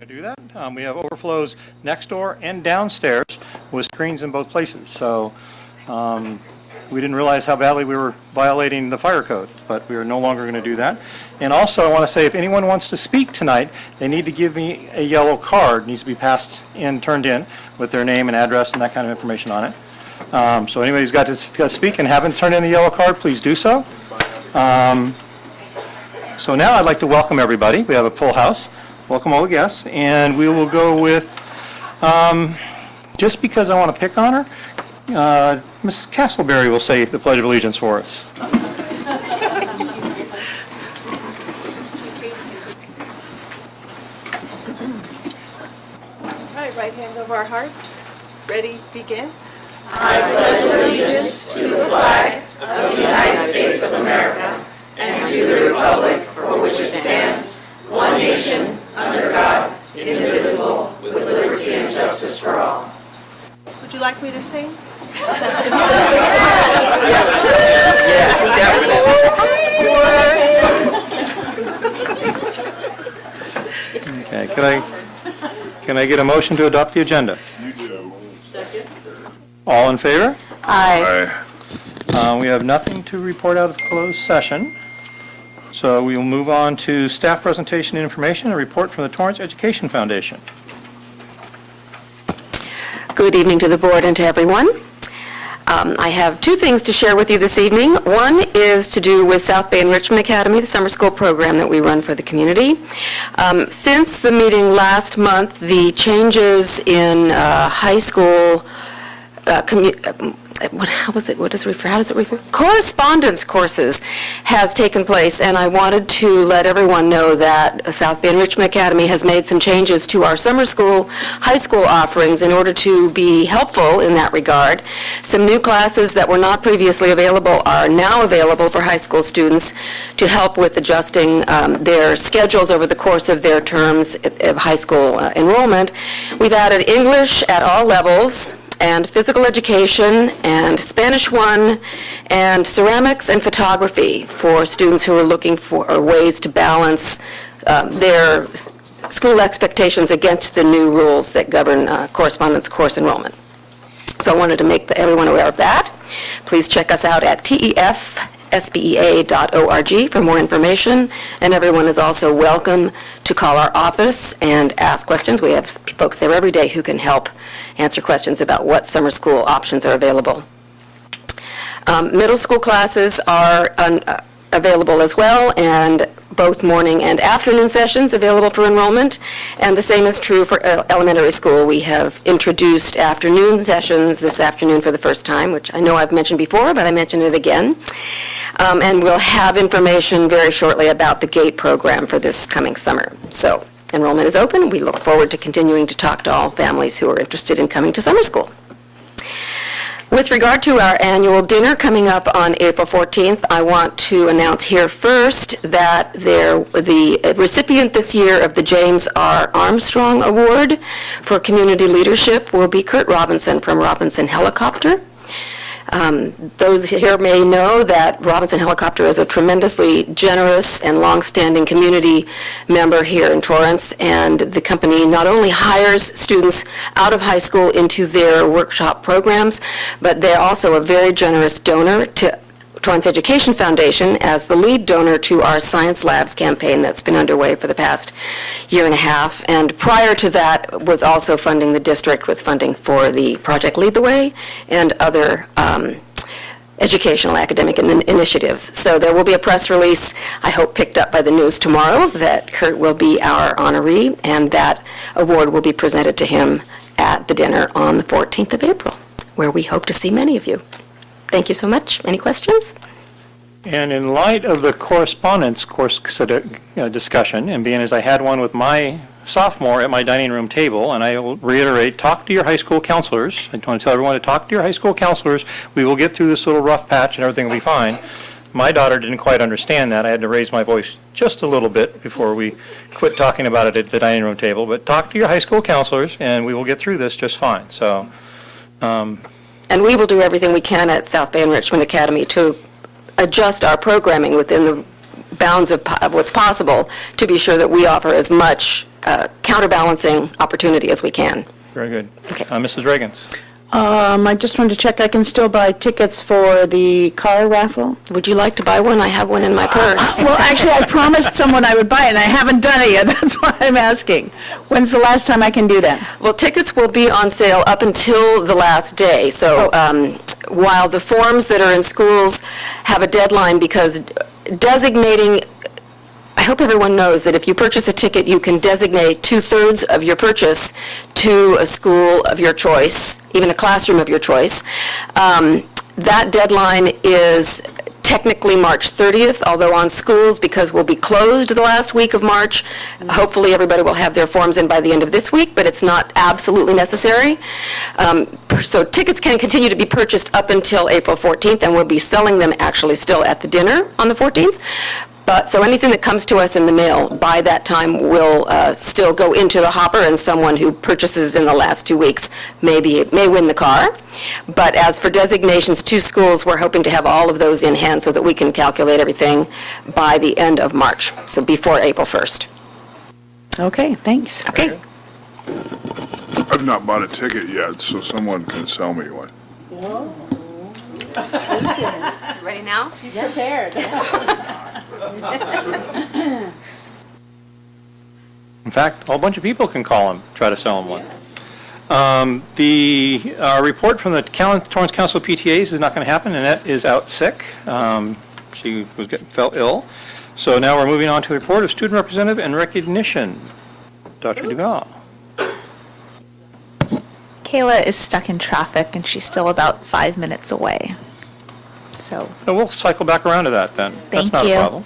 to do that. We have overflows next door and downstairs with screens in both places. So we didn't realize how badly we were violating the fire code, but we are no longer going to do that. And also, I want to say, if anyone wants to speak tonight, they need to give me a yellow card. It needs to be passed in, turned in, with their name and address and that kind of information on it. So anybody who's got to speak and haven't turned in a yellow card, please do so. So now I'd like to welcome everybody. We have a full house. Welcome all the guests. And we will go with, just because I want to pick on her, Mrs. Castleberry will say the Pledge of Allegiance for us. All right, right hand over our hearts. Ready, begin. I pledge allegiance to the flag of the United States of America and to the republic for which it stands, one nation, under God, indivisible, with liberty and justice for all. Would you like me to sing? Yes. Okay, can I get a motion to adopt the agenda? You do. Second. All in favor? Aye. We have nothing to report out of closed session. So we will move on to staff presentation and information, a report from the Torrance Education Foundation. Good evening to the board and to everyone. I have two things to share with you this evening. One is to do with South Bay Enrichment Academy, the summer school program that we run for the community. Since the meeting last month, the changes in high school how does it refer? Correspondence courses has taken place, and I wanted to let everyone know that South Bay Enrichment Academy has made some changes to our summer school, high school offerings in order to be helpful in that regard. Some new classes that were not previously available are now available for high school students to help with adjusting their schedules over the course of their terms of high school enrollment. We've added English at all levels, and physical education, and Spanish 1, and ceramics and photography for students who are looking for ways to balance their school expectations against the new rules that govern correspondence course enrollment. So I wanted to make everyone aware of that. Please check us out at TEFSBEA.org for more information, and everyone is also welcome to call our office and ask questions. We have folks there every day who can help answer questions about what summer school options are available. Middle school classes are available as well, and both morning and afternoon sessions available for enrollment, and the same is true for elementary school. We have introduced afternoon sessions this afternoon for the first time, which I know I've mentioned before, but I mention it again. And we'll have information very shortly about the GATE program for this coming summer. So enrollment is open. We look forward to continuing to talk to all families who are interested in coming to summer school. With regard to our annual dinner coming up on April 14th, I want to announce here first that the recipient this year of the James R. Armstrong Award for Community Leadership will be Kurt Robinson from Robinson Helicopter. Those here may know that Robinson Helicopter is a tremendously generous and long-standing community member here in Torrance, and the company not only hires students out of high school into their workshop programs, but they're also a very generous donor to Torrance Education Foundation as the lead donor to our Science Labs campaign that's been underway for the past year and a half. And prior to that was also funding the district with funding for the Project Lead the Way and other educational academic initiatives. So there will be a press release, I hope picked up by the news tomorrow, that Kurt will be our honoree, and that award will be presented to him at the dinner on the 14th of April, where we hope to see many of you. Thank you so much. Any questions? And in light of the correspondence course discussion, and being as I had one with my sophomore at my dining room table, and I will reiterate, talk to your high school counselors. I want to tell everyone to talk to your high school counselors. We will get through this little rough patch and everything will be fine. My daughter didn't quite understand that. I had to raise my voice just a little bit before we quit talking about it at the dining room table. But talk to your high school counselors, and we will get through this just fine. So. And we will do everything we can at South Bay Enrichment Academy to adjust our programming within the bounds of what's possible to be sure that we offer as much counterbalancing opportunity as we can. Very good. Okay. Mrs. Reagans? I just wanted to check, I can still buy tickets for the car raffle? Would you like to buy one? I have one in my purse. Well, actually, I promised someone I would buy it, and I haven't done it yet. That's why I'm asking. When's the last time I can do that? Well, tickets will be on sale up until the last day. So while the forms that are in schools have a deadline, because designating, I hope everyone knows that if you purchase a ticket, you can designate 2/3 of your purchase to a school of your choice, even a classroom of your choice. That deadline is technically March 30th, although on schools, because we'll be closed the last week of March, hopefully everybody will have their forms in by the end of this week, but it's not absolutely necessary. So tickets can continue to be purchased up until April 14th, and we'll be selling them actually still at the dinner on the 14th. But, so anything that comes to us in the mail by that time will still go into the hopper, and someone who purchases in the last 2 weeks may win the car. But as for designations to schools, we're hoping to have all of those in hand so that we can calculate everything by the end of March, so before April 1st. Okay, thanks. Okay? I've not bought a ticket yet, so someone can sell me one. Ready now? Prepared. In fact, a whole bunch of people can call him, try to sell him one. The report from the Torrance Council of PTAs is not going to happen. Annette is out sick. She felt ill. So now we're moving on to the report of student representative and recognition. Dr. Dugal. Kayla is stuck in traffic and she's still about 5 minutes away. So, We'll cycle back around to that then. Thank That's not you. a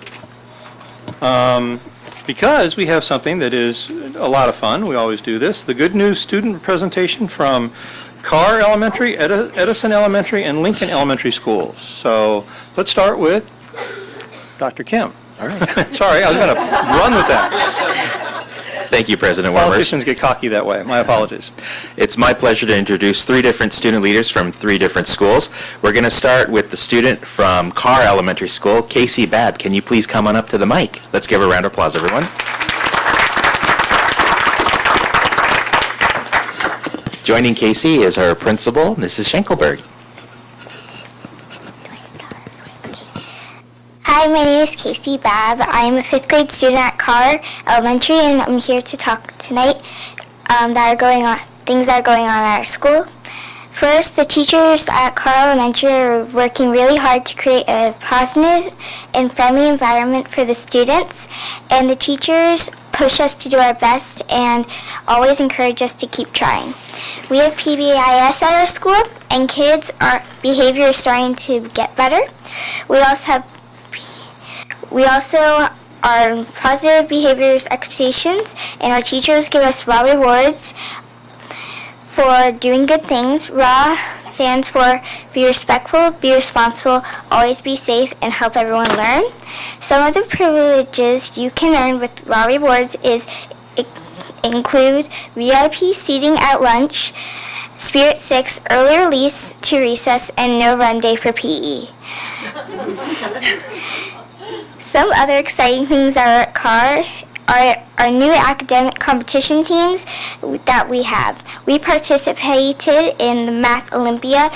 problem. Because we have something that is a lot of fun, we always do this, the Good News student presentation from Carr Elementary, Edison Elementary, and Lincoln Elementary Schools. So let's start with Dr. Kim. All right. Sorry, I was going to run with that. Thank you, President Wormers. Politicians get cocky that way. My apologies. It's my pleasure to introduce 3 different student leaders from 3 different schools. We're going to start with the student from Carr Elementary School, Casey Babb. Can you please come on up to the mic? Let's give her a round of applause, everyone. Joining Casey is her principal, Mrs. Schenkelberg. Hi, my name is Casey Babb. I'm a 5th grade student at Carr Elementary, and I'm here to talk tonight things that are going on at our school. First, the teachers at Carr Elementary are working really hard to create a positive and friendly environment for the students, and the teachers push us to do our best and always encourage us to keep trying. We have PBIS at our school, and our behavior is starting to get better. We also are positive behaviors expectations, and our teachers give us raw rewards for doing good things. RAW stands for be respectful, be responsible, always be safe, and help everyone learn. Some of the privileges you can earn with raw rewards include VIP seating at lunch, Spirit 6, early release to recess, and no run day for PE. Some other exciting things that are at Carr are our new academic competition teams that we have. We participated in the Math Olympia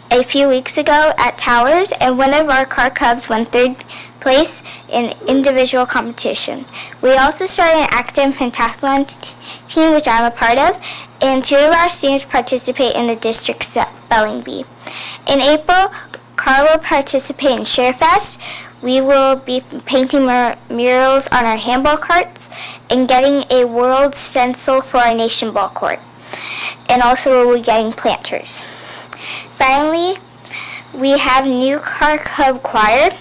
a few weeks ago at Towers, and one of our Carr Cubs won 3rd place in individual competition. We also started an academic pentathlon team, which I'm a part of, and 2 of our students participate in the district spelling bee. In April, Carr will participate in ShareFest. We will be painting murals on our handball courts and getting a world stencil for our nation ball court. And also we'll be getting planters. Finally, we have new Carr Cub Choir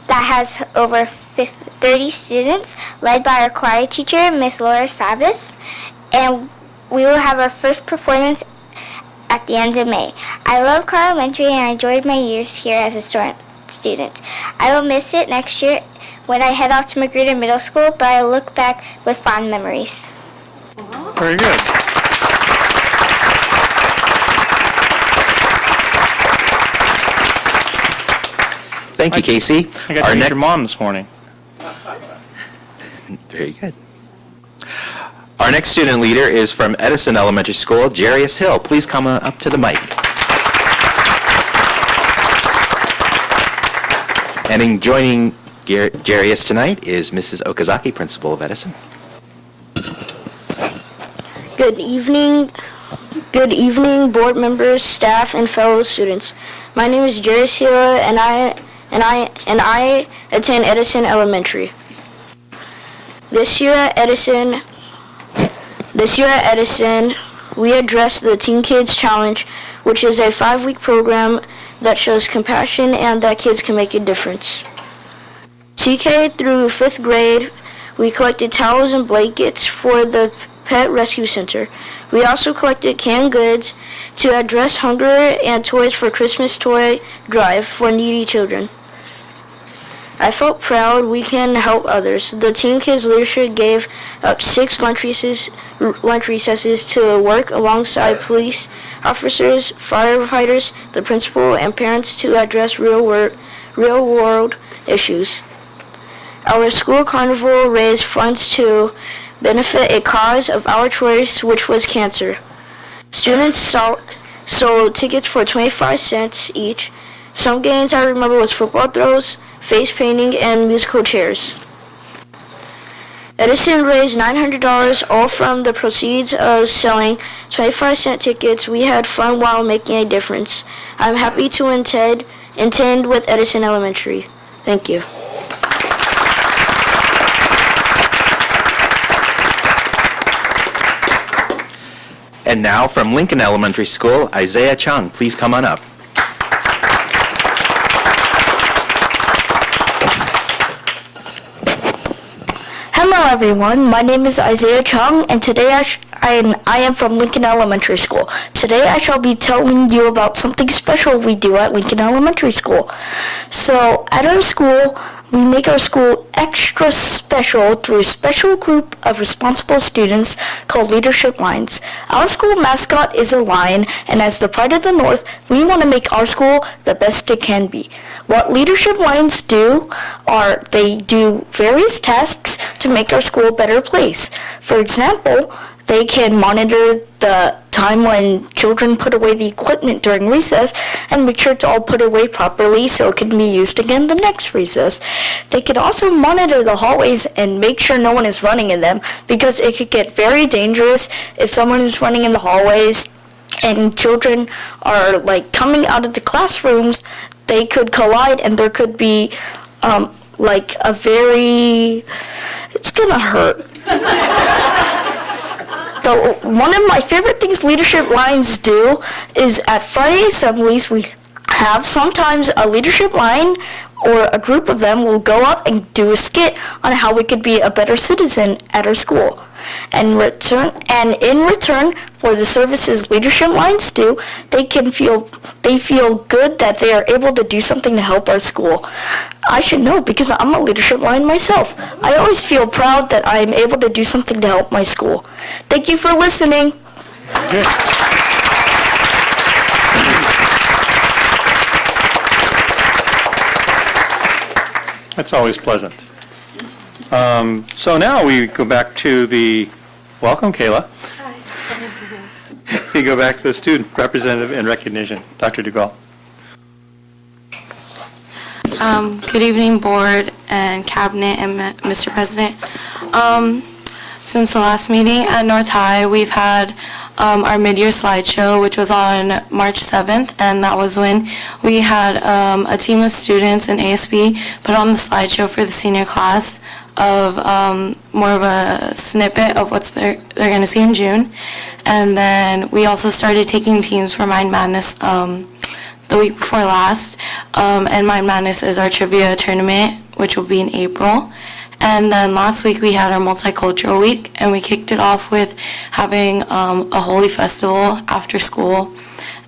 that has over 30 students, led by our choir teacher, Miss Laura Savas. And we will have our first performance at the end of May. I love Carr Elementary and I enjoyed my years here as a student. I will miss it next year when I head off to Magruder Middle School, but I look back with fond memories. Very good. Thank you, Casey. I got to meet your mom this morning. Very good. Our next student leader is from Edison Elementary School, Jarius Hill. Please come up to the mic. And joining Jarius tonight is Mrs. Okazaki, principal of Edison. Good evening, board members, staff, and fellow students. My name is Jarius Hill, and I attend Edison Elementary. This year at Edison, we addressed the Teen Kids Challenge, which is a 5-week program that shows compassion and that kids can make a difference. TK through 5th grade, we collected towels and blankets for the Pet Rescue Center. We also collected canned goods to address hunger and toys for Christmas toy drive for needy children. I felt proud we can help others. The Teen Kids leadership gave up 6 lunch recesses to work alongside police officers, firefighters, the principal, and parents to address real-world issues. Our school carnival raised funds to benefit a cause of our choice, which was cancer. Students sold tickets for 25 cents each. Some games I remember was football throws, face painting, and musical chairs. Edison raised $900, all from the proceeds of selling 25-cent tickets. We had fun while making a difference. I'm happy to attend with Edison Elementary. Thank you. And now from Lincoln Elementary School, Isaiah Chung. Please come on up. Hello everyone, my name is Isaiah Chung, and today I am from Lincoln Elementary School. Today I shall be telling you about something special we do at Lincoln Elementary School. So at our school, we make our school extra special through a special group of responsible students called Leadership Lions. Our school mascot is a lion, and as the pride of the North, we want to make our school the best it can be. What Leadership Lions do are they do various tasks to make our school a better place. For example, they can monitor the time when children put away the equipment during recess and make sure it's all put away properly so it can be used again the next recess. They could also monitor the hallways and make sure no one is running in them, because it could get very dangerous if someone is running in the hallways and children are coming out of the classrooms. They could collide and there could be it's gonna hurt. One of my favorite things Leadership Lions do is at Friday assemblies, we have sometimes a leadership line or a group of them will go up and do a skit on how we could be a better citizen at our school. And in return for the services Leadership Lions do, they feel good that they are able to do something to help our school. I should know because I'm a Leadership Lion myself. I always feel proud that I am able to do something to help my school. Thank you for listening. Good. That's always pleasant. So now we go back to welcome Kayla. We go back to the student representative and recognition, Dr. Dugal. Good evening, board and cabinet and Mr. President. Since the last meeting at North High, we've had our mid-year slideshow, which was on March 7th, and that was when we had a team of students in ASB put on the slideshow for the senior class of more of a snippet of what they're going to see in June. And then we also started taking teams for Mind Madness the week before last, and Mind Madness is our trivia tournament, which will be in April. And then last week we had our multicultural week, and we kicked it off with having a holy festival after school.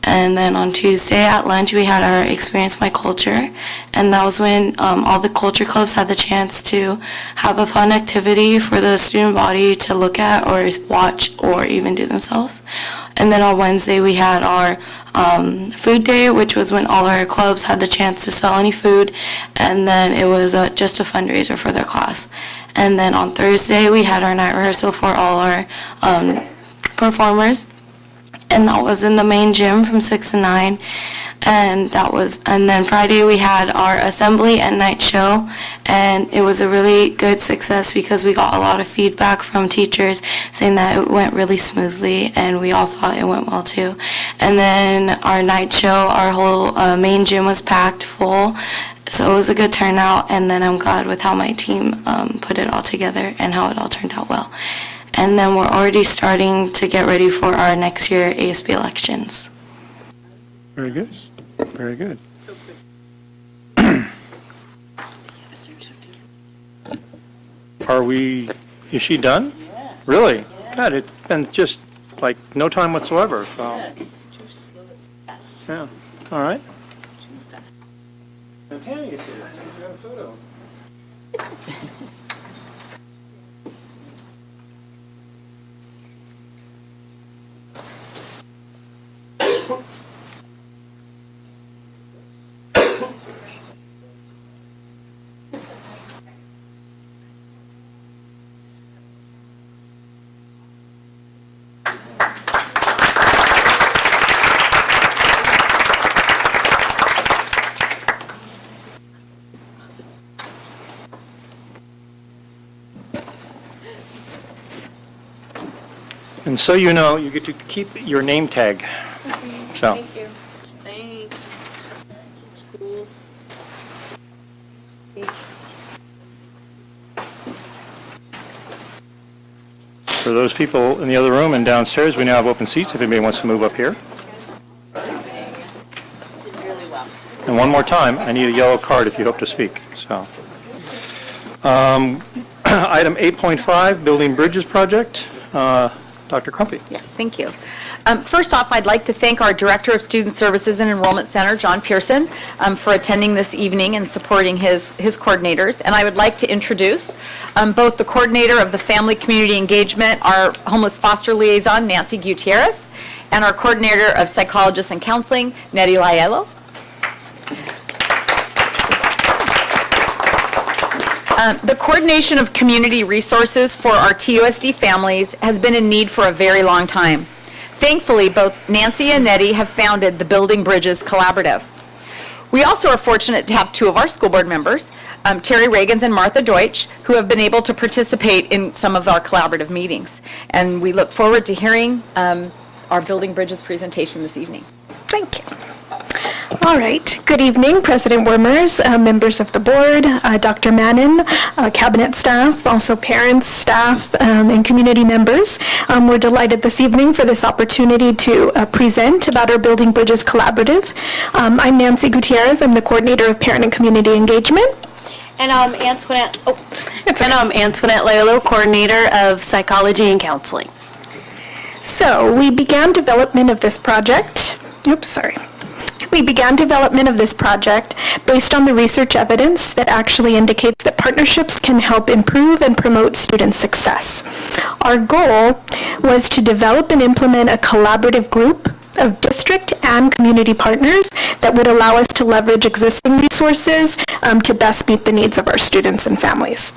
And then on Tuesday at lunch, we had our Experience My Culture. And that was when all the culture clubs had the chance to have a fun activity for the student body to look at or watch or even do themselves. And then on Wednesday, we had our food day, which was when all our clubs had the chance to sell any food. And then it was just a fundraiser for their class. And then on Thursday, we had our night rehearsal for all our performers. And that was in the main gym from 6 to 9. And then Friday we had our assembly and night show, and it was a really good success because we got a lot of feedback from teachers saying that it went really smoothly, and we all thought it went well too. And then our night show, our whole main gym was packed full, so it was a good turnout, and then I'm glad with how my team put it all together and how it all turned out well. And then we're already starting to get ready for our next year ASB elections. Very good. Very good. Is she done? Yeah. Really? God, it's been just like no time whatsoever, so. Yes, too slow and fast. Yeah, all right. Tanya, you got a photo. And so you know, you get to keep your name tag. So. Thank you. Thanks. Schools. For those people in the other room and downstairs, we now have open seats if anybody wants to move up here. And one more time, I need a yellow card if you hope to speak. So, item 8.5, Building Bridges Project. Dr. Crumpy. Yeah, thank you. First off, I'd like to thank our Director of Student Services and Enrollment Center, John Pearson, for attending this evening and supporting his coordinators. And I would like to introduce both the coordinator of the Family Community Engagement, our Homeless Foster Liaison, Nancy Gutierrez, and our coordinator of Psychologists and Counseling, Nettie Laiello. The coordination of community resources for our TUSD families has been in need for a very long time. Thankfully, both Nancy and Nettie have founded the Building Bridges Collaborative. We also are fortunate to have two of our school board members, Terry Reagans and Martha Deutsch, who have been able to participate in some of our collaborative meetings. And we look forward to hearing our Building Bridges presentation this evening. Thank you. All right. Good evening, President Wormers, members of the board, Dr. Mannon, cabinet staff, also parents, staff, and community members. We're delighted this evening for this opportunity to present about our Building Bridges Collaborative. I'm Nancy Gutierrez. I'm the coordinator of Parent and Community Engagement. And I'm Antoinette Laiello, coordinator of Psychology and Counseling. So we began development of this project. We began development of this project based on the research evidence that actually indicates that partnerships can help improve and promote student success. Our goal was to develop and implement a collaborative group of district and community partners that would allow us to leverage existing resources to best meet the needs of our students and families.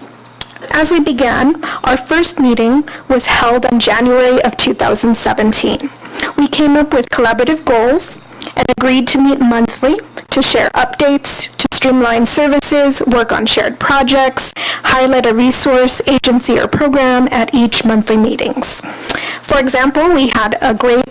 As we began, our first meeting was held in January of 2017. We came up with collaborative goals and agreed to meet monthly to share updates, to streamline services, work on shared projects, highlight a resource, agency, or program at each monthly meetings. For example, we had a great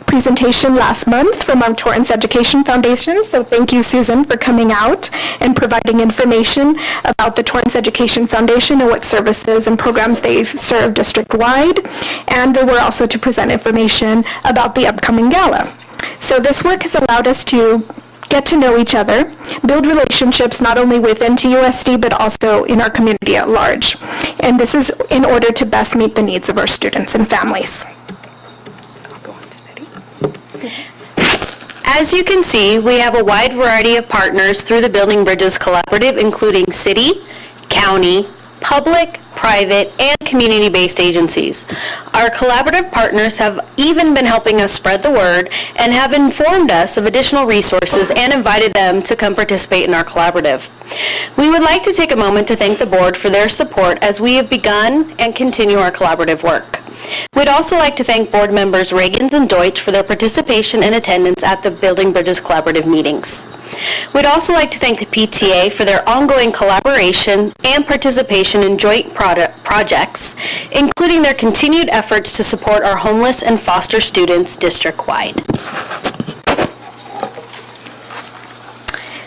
presentation last month from our Torrance Education Foundation, so thank you, Susan, for coming out and providing information about the Torrance Education Foundation and what services and programs they serve district-wide, and they were also to present information about the upcoming gala. So this work has allowed us to get to know each other, build relationships not only within TUSD but also in our community at large. And this is in order to best meet the needs of our students and families. As you can see, we have a wide variety of partners through the Building Bridges Collaborative, including city, county, public, private, and community-based agencies. Our collaborative partners have even been helping us spread the word and have informed us of additional resources and invited them to come participate in our collaborative. We would like to take a moment to thank the board for their support as we have begun and continue our collaborative work. We'd also like to thank board members Reagans and Deutsch for their participation and attendance at the Building Bridges Collaborative meetings. We'd also like to thank the PTA for their ongoing collaboration and participation in joint projects, including their continued efforts to support our homeless and foster students district-wide.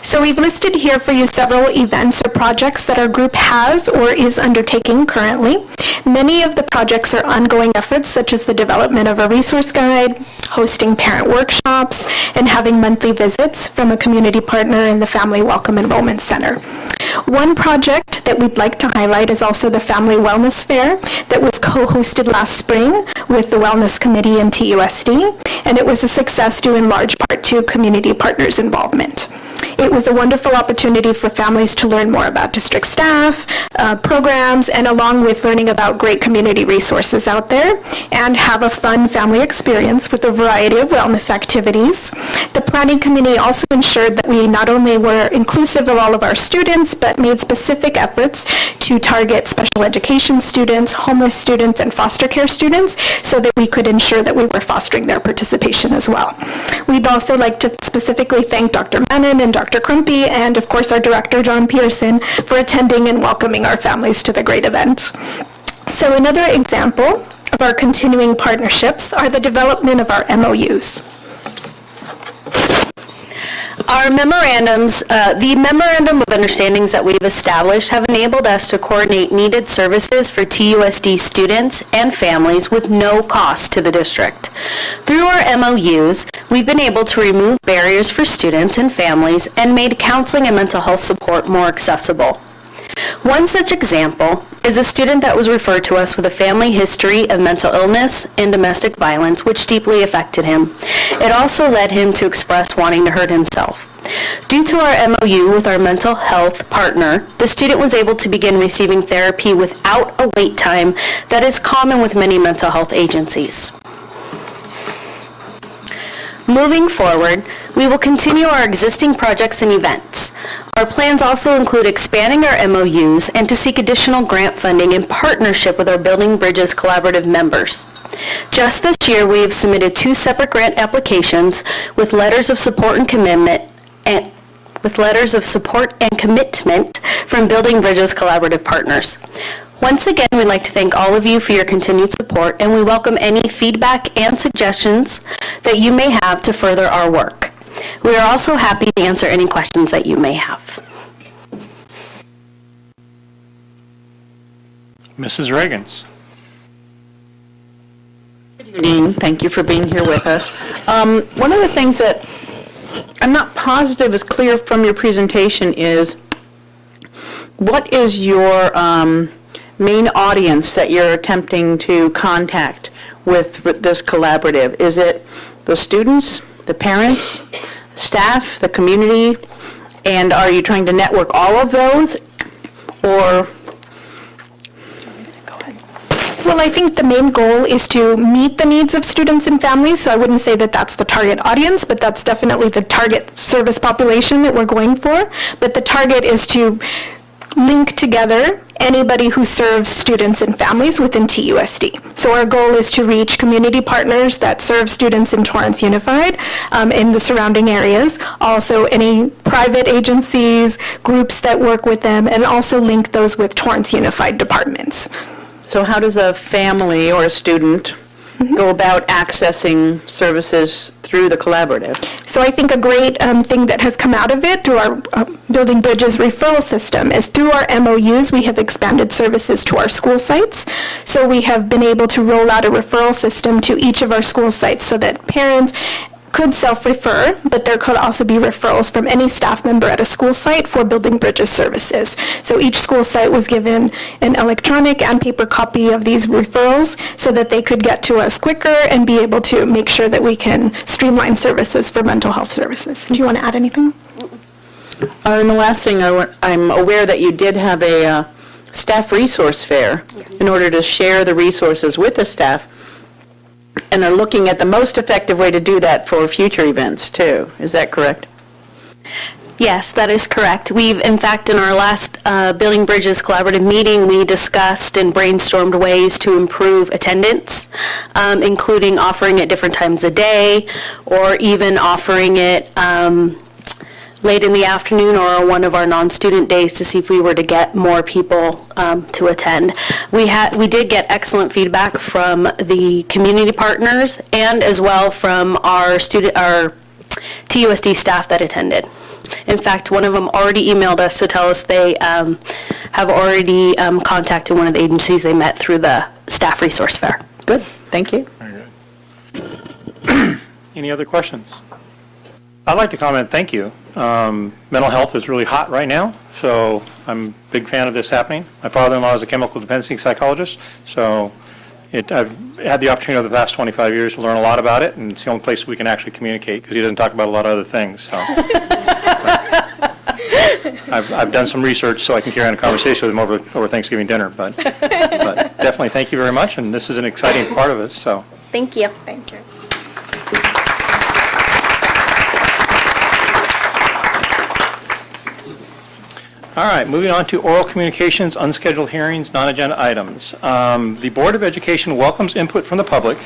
So we've listed here for you several events or projects that our group has or is undertaking currently. Many of the projects are ongoing efforts, such as the development of a resource guide, hosting parent workshops, and having monthly visits from a community partner in the Family Welcome Enrollment Center. One project that we'd like to highlight is also the Family Wellness Fair that was co-hosted last spring with the Wellness Committee and TUSD, and it was a success due in large part to community partners' involvement. It was a wonderful opportunity for families to learn more about district staff, programs, and along with learning about great community resources out there, and have a fun family experience with a variety of wellness activities. The planning committee also ensured that we not only were inclusive of all of our students, but made specific efforts to target special education students, homeless students, and foster care students so that we could ensure that we were fostering their participation as well. We'd also like to specifically thank Dr. Mannon and Dr. Crumpy, and of course our director, John Pearson, for attending and welcoming our families to the great event. So another example of our continuing partnerships are the development of our MOUs. Our memorandums, the Memorandum of Understandings that we've established have enabled us to coordinate needed services for TUSD students and families with no cost to the district. Through our MOUs, we've been able to remove barriers for students and families and made counseling and mental health support more accessible. One such example is a student that was referred to us with a family history of mental illness and domestic violence, which deeply affected him. It also led him to express wanting to hurt himself. Due to our MOU with our mental health partner, the student was able to begin receiving therapy without a wait time that is common with many mental health agencies. Moving forward, we will continue our existing projects and events. Our plans also include expanding our MOUs and to seek additional grant funding in partnership with our Building Bridges Collaborative members. Just this year, we have submitted 2 separate grant applications with letters of support and commitment from Building Bridges Collaborative partners. Once again, we'd like to thank all of you for your continued support, and we welcome any feedback and suggestions that you may have to further our work. We are also happy to answer any questions that you may have. Mrs. Reagans. Good evening. Thank you for being here with us. One of the things that I'm not positive is clear from your presentation is, what is your main audience that you're attempting to contact with this collaborative? Is it the students, the parents, staff, the community, and are you trying to network all of those, or? Well, I think the main goal is to meet the needs of students and families, so I wouldn't say that that's the target audience, but that's definitely the target service population that we're going for. But the target is to link together anybody who serves students and families within TUSD. So our goal is to reach community partners that serve students in Torrance Unified in the surrounding areas, also any private agencies, groups that work with them, and also link those with Torrance Unified departments. So how does a family or a student go about accessing services through the collaborative? So I think a great thing that has come out of it through our Building Bridges referral system is through our MOUs, we have expanded services to our school sites. So we have been able to roll out a referral system to each of our school sites so that parents, could self-refer, but there could also be referrals from any staff member at a school site for Building Bridges services. So each school site was given an electronic and paper copy of these referrals so that they could get to us quicker and be able to make sure that we can streamline services for mental health services. Do you want to add anything? And the last thing, I'm aware that you did have a staff resource fair in order to share the resources with the staff, and are looking at the most effective way to do that for future events, too. Is that correct? Yes, that is correct. We've, in fact, in our last Building Bridges collaborative meeting, we discussed and brainstormed ways to improve attendance, including offering it different times a day, or even offering it late in the afternoon or one of our non-student days to see if we were to get more people to attend. We did get excellent feedback from the community partners and as well from our TUSD staff that attended. In fact, one of them already emailed us to tell us they have already contacted one of the agencies they met through the staff resource fair. Good, thank you. Very good. Any other questions? I'd like to comment, thank you. Mental health is really hot right now, so I'm a big fan of this happening. My father-in-law is a chemical dependency psychologist, so I've had the opportunity over the past 25 years to learn a lot about it, and it's the only place we can actually communicate, because he doesn't talk about a lot of other things. So. I've done some research so I can carry on a conversation with him over Thanksgiving dinner, but definitely thank you very much, and this is an exciting part of it, so. Thank you. Thank you. All right, moving on to oral communications, unscheduled hearings, non-agenda items. The Board of Education welcomes input from the public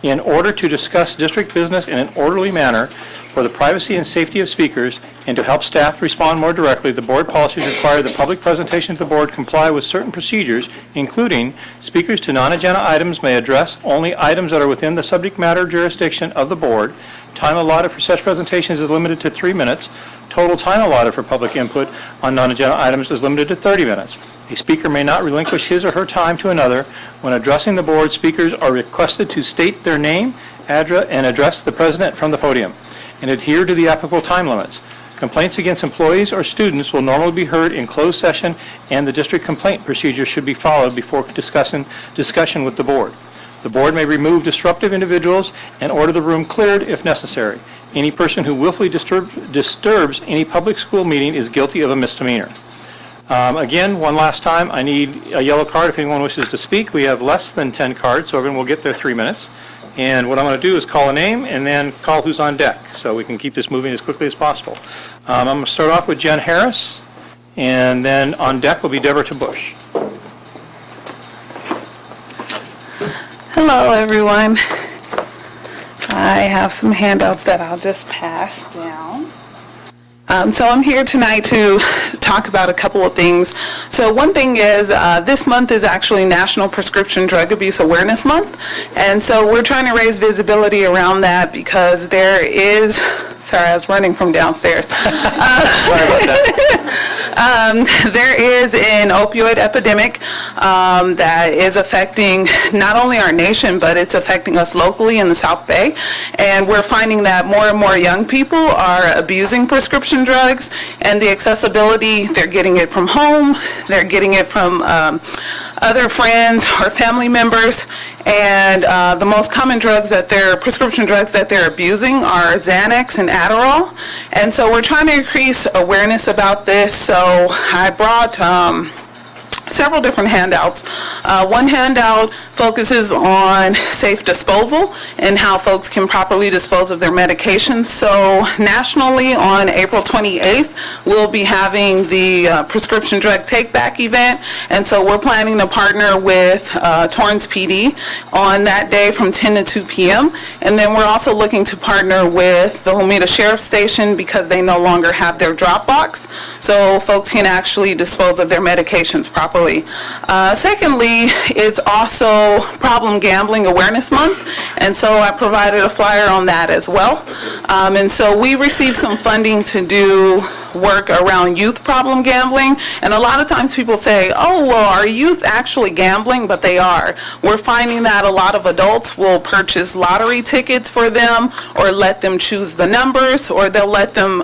in order to discuss district business in an orderly manner for the privacy and safety of speakers and to help staff respond more directly. The board policies require the public presentation to the board comply with certain procedures, including speakers to non-agenda items may address only items that are within the subject matter jurisdiction of the board. Time allotted for such presentations is limited to 3 minutes. Total time allotted for public input on non-agenda items is limited to 30 minutes. A speaker may not relinquish his or her time to another. When addressing the board, speakers are requested to state their name, address, and address the president from the podium, and adhere to the applicable time limits. Complaints against employees or students will normally be heard in closed session, and the district complaint procedure should be followed before discussion with the board. The board may remove disruptive individuals and order the room cleared if necessary. Any person who willfully disturbs any public school meeting is guilty of a misdemeanor. Again, one last time, I need a yellow card if anyone wishes to speak. We have less than 10 cards, so everyone will get their 3 minutes. And what I'm going to do is call a name and then call who's on deck, so we can keep this moving as quickly as possible. I'm going to start off with Jen Harris, and then on deck will be Deborah Bush. Hello, everyone. I have some handouts that I'll just pass down. So I'm here tonight to talk about a couple of things. So one thing is this month is actually National Prescription Drug Abuse Awareness Month. And so we're trying to raise visibility around that because there is, sorry, I was running from downstairs. Sorry about that. There is an opioid epidemic that is affecting not only our nation, but it's affecting us locally in the South Bay. And we're finding that more and more young people are abusing prescription drugs, and the accessibility, they're getting it from home, they're getting it from other friends or family members, and the most common drugs that prescription drugs that they're abusing are Xanax and Adderall. And so we're trying to increase awareness about this, so I brought several different handouts. One handout focuses on safe disposal and how folks can properly dispose of their medications. So nationally on April 28th, we'll be having the prescription drug take-back event. And so we're planning to partner with Torrance PD on that day from 10 to 2 p.m. And then we're also looking to partner with the Lomita Sheriff's Station because they no longer have their drop box. So folks can actually dispose of their medications properly. Secondly, it's also Problem Gambling Awareness Month, and so I provided a flyer on that as well. And so we received some funding to do work around youth problem gambling. And a lot of times people say, oh, well, are youth actually gambling? But they are. We're finding that a lot of adults will purchase lottery tickets for them or let them choose the numbers, or they'll let them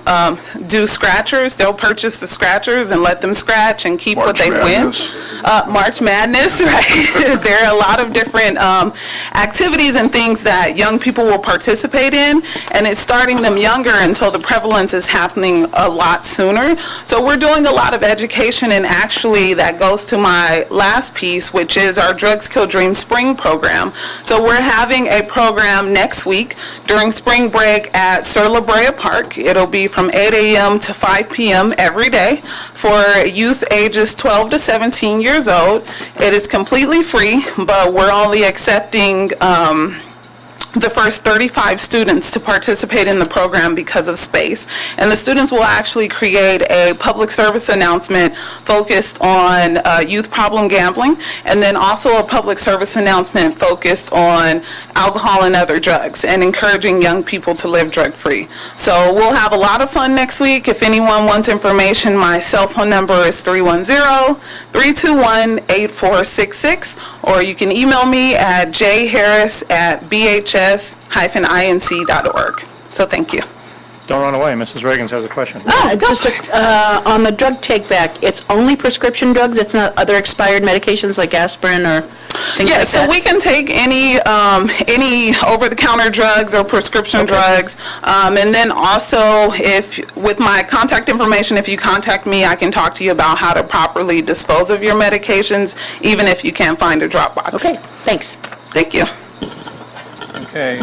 do scratchers. They'll purchase the scratchers and let them scratch and keep what they win. March Madness, right? There are a lot of different activities and things that young people will participate in, and it's starting them younger until the prevalence is happening a lot sooner. So we're doing a lot of education, and actually that goes to my last piece, which is our Drugs Kill Dreams Spring program. So we're having a program next week during spring break at Sur La Brea Park. It'll be from 8 a.m. to 5 p.m. every day for youth ages 12 to 17 years old. It is completely free, but we're only accepting the first 35 students to participate in the program because of space. And the students will actually create a public service announcement focused on youth problem gambling, and then also a public service announcement focused on alcohol and other drugs, and encouraging young people to live drug-free. So we'll have a lot of fun next week. If anyone wants information, my cell phone number is 310-321-8466, or you can email me at jharris@bhs-inc.org. So thank you. Don't run away. Mrs. Reagan has a question. Just on the drug take-back, it's only prescription drugs? It's not other expired medications like aspirin or things like that? So we can take any over-the-counter drugs or prescription drugs. And then also, with my contact information, if you contact me, I can talk to you about how to properly dispose of your medications, even if you can't find a drop box. Okay, thanks. Thank you. Okay,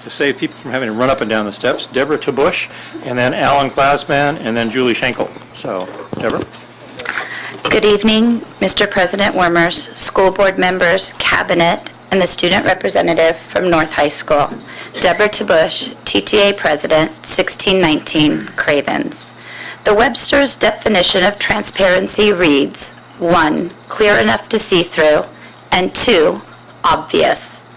to save people from having to run up and down the steps, Deborah Tabush, and then Alan Glasman, and then Julie Schenkel. So, Deborah? Good evening, Mr. President Wormers, school board members, cabinet, and the student representative from North High School. Deborah Tabush, TTA President, 1619 Cravens. The Webster's definition of transparency reads, 1, clear enough to see through, and 2, obvious.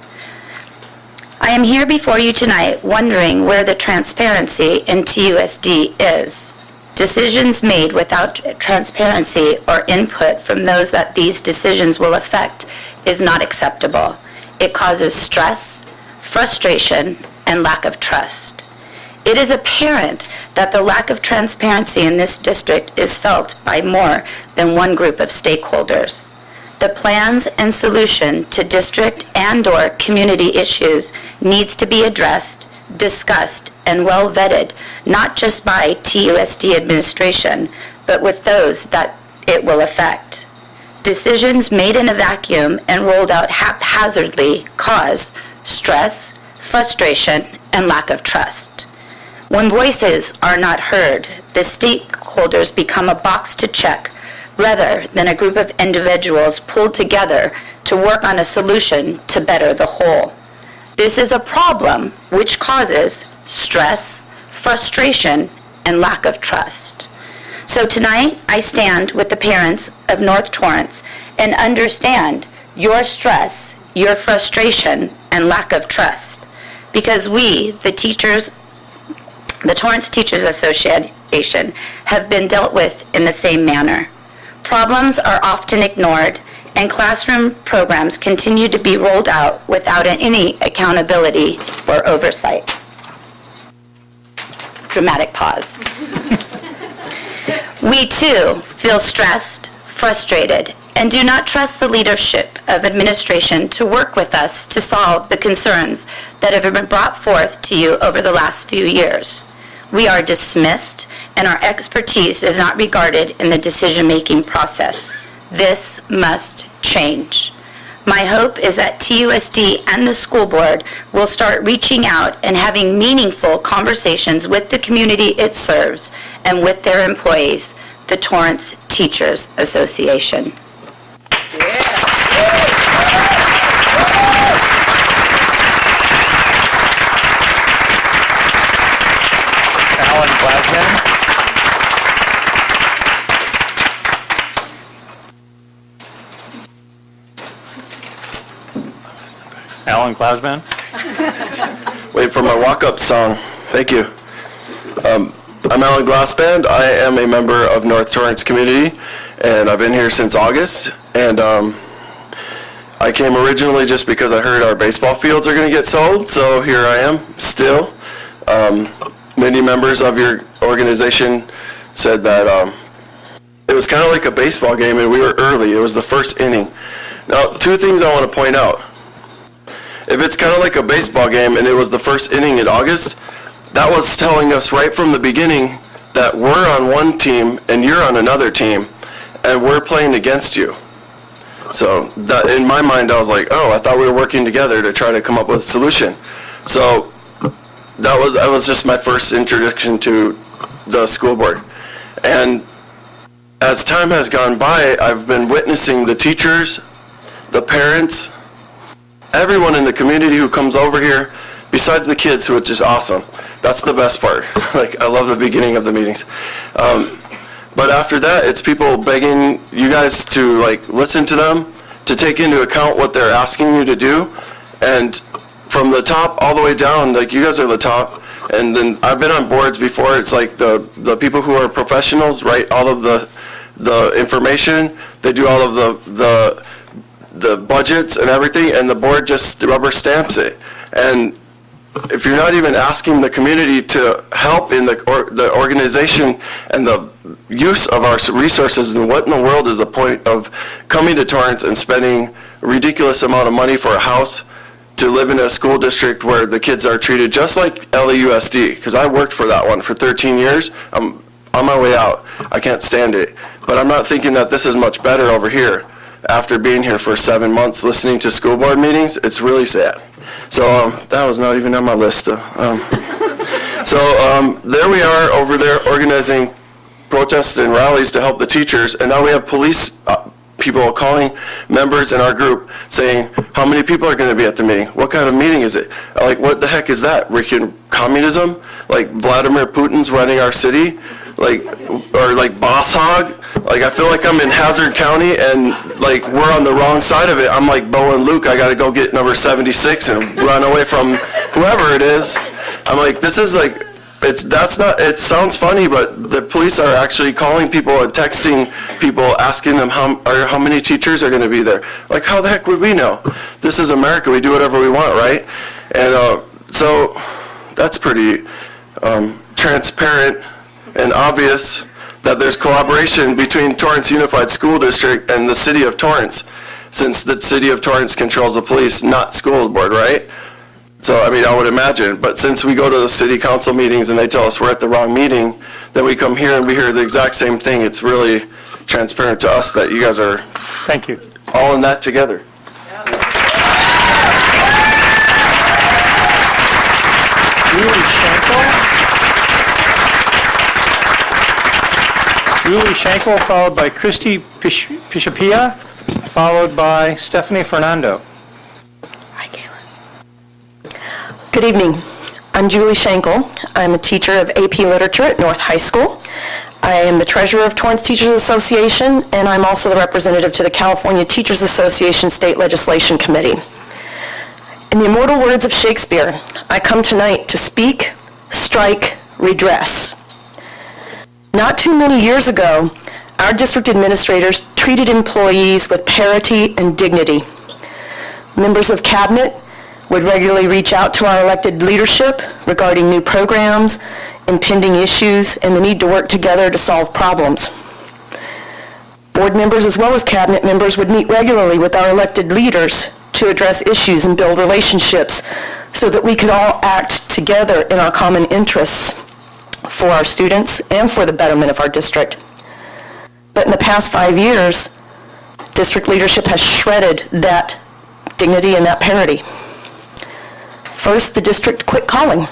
I am here before you tonight wondering where the transparency in TUSD is. Decisions made without transparency or input from those that these decisions will affect is not acceptable. It causes stress, frustration, and lack of trust. It is apparent that the lack of transparency in this district is felt by more than one group of stakeholders. The plans and solution to district and/or community issues needs to be addressed, discussed, and well vetted, not just by TUSD administration, but with those that it will affect. Decisions made in a vacuum and rolled out haphazardly cause stress, frustration, and lack of trust. When voices are not heard, the stakeholders become a box to check rather than a group of individuals pulled together to work on a solution to better the whole. This is a problem which causes stress, frustration, and lack of trust. So tonight, I stand with the parents of North Torrance and understand your stress, your frustration, and lack of trust, because we, the teachers, the Torrance Teachers Association, have been dealt with in the same manner. Problems are often ignored, and classroom programs continue to be rolled out without any accountability or oversight. Dramatic pause. We too feel stressed, frustrated, and do not trust the leadership of administration to work with us to solve the concerns that have been brought forth to you over the last few years. We are dismissed, and our expertise is not regarded in the decision-making process. This must change. My hope is that TUSD and the school board will start reaching out and having meaningful conversations with the community it serves and with their employees, the Torrance Teachers Association. Alan Glasman. Alan Glasman. Wait for my walk-up song. Thank you. I'm Alan Glassband. I am a member of North Torrance Community, and I've been here since August. And I came originally just because I heard our baseball fields are going to get sold, so here I am still. Many members of your organization said that it was kind of like a baseball game, and we were early. It was the first inning. Now, two things I want to point out. If it's kind of like a baseball game and it was the first inning in August, that was telling us right from the beginning that we're on one team and you're on another team, and we're playing against you. So that, in my mind, I was like, oh, I thought we were working together to try to come up with a solution. So that was just my first introduction to the school board. And as time has gone by, I've been witnessing the teachers, the parents, everyone in the community who comes over here, besides the kids, which is awesome. That's the best part. Like, I love the beginning of the meetings. But after that, it's people begging you guys to, like, listen to them, to take into account what they're asking you to do. And from the top all the way down, like, you guys are the top. And then I've been on boards before. It's like the people who are professionals write all of the information. They do all of the budgets and everything, and the board just rubber stamps it. And if you're not even asking the community to help in the organization and the use of our resources, then what in the world is the point of coming to Torrance and spending a ridiculous amount of money for a house to live in a school district where the kids are treated just like LAUSD? Because I worked for that one for 13 years. I'm on my way out. I can't stand it. But I'm not thinking that this is much better over here. After being here for 7 months listening to school board meetings, it's really sad. So that was not even on my list. There we are over there organizing protests and rallies to help the teachers, and now we have police people calling members in our group saying, how many people are going to be at the meeting? What kind of meeting is it? Like, what the heck is that? Communism? Like Vladimir Putin's running our city? Or like Boss Hog? Like, I feel like I'm in Hazard County and like we're on the wrong side of it. I'm like Bo and Luke, I gotta go get number 76 and run away from whoever it is. I'm like, this is like, it sounds funny, but the police are actually calling people and texting people, asking them how many teachers are gonna be there. Like, how the heck would we know? This is America, we do whatever we want, right? And so that's pretty transparent and obvious that there's collaboration between Torrance Unified School District and the City of Torrance, since the City of Torrance controls the police, not school board, right? So, I mean, I would imagine, but since we go to the city council meetings and they tell us we're at the wrong meeting, then we come here and we hear the exact same thing. It's really transparent to us that you guys are Thank you. all in that together. Julie Schenkel, followed by Christy Pishapia, followed by Stephanie Fernando. Hi, Kayla. Good evening. I'm Julie Schenkel. I'm a teacher of AP Literature at North High School. I am the treasurer of Torrance Teachers Association, and I'm also the representative to the California Teachers Association State Legislation Committee. In the immortal words of Shakespeare, I come tonight to speak, strike, redress. Not too many years ago, our district administrators treated employees with parity and dignity. Members of cabinet would regularly reach out to our elected leadership regarding new programs, impending issues, and the need to work together to solve problems. Board members as well as cabinet members would meet regularly with our elected leaders to address issues and build relationships so that we could all act together in our common interests for our students and for the betterment of our district. But in the past 5 years, district leadership has shredded that dignity and that parity. First, the district quit calling.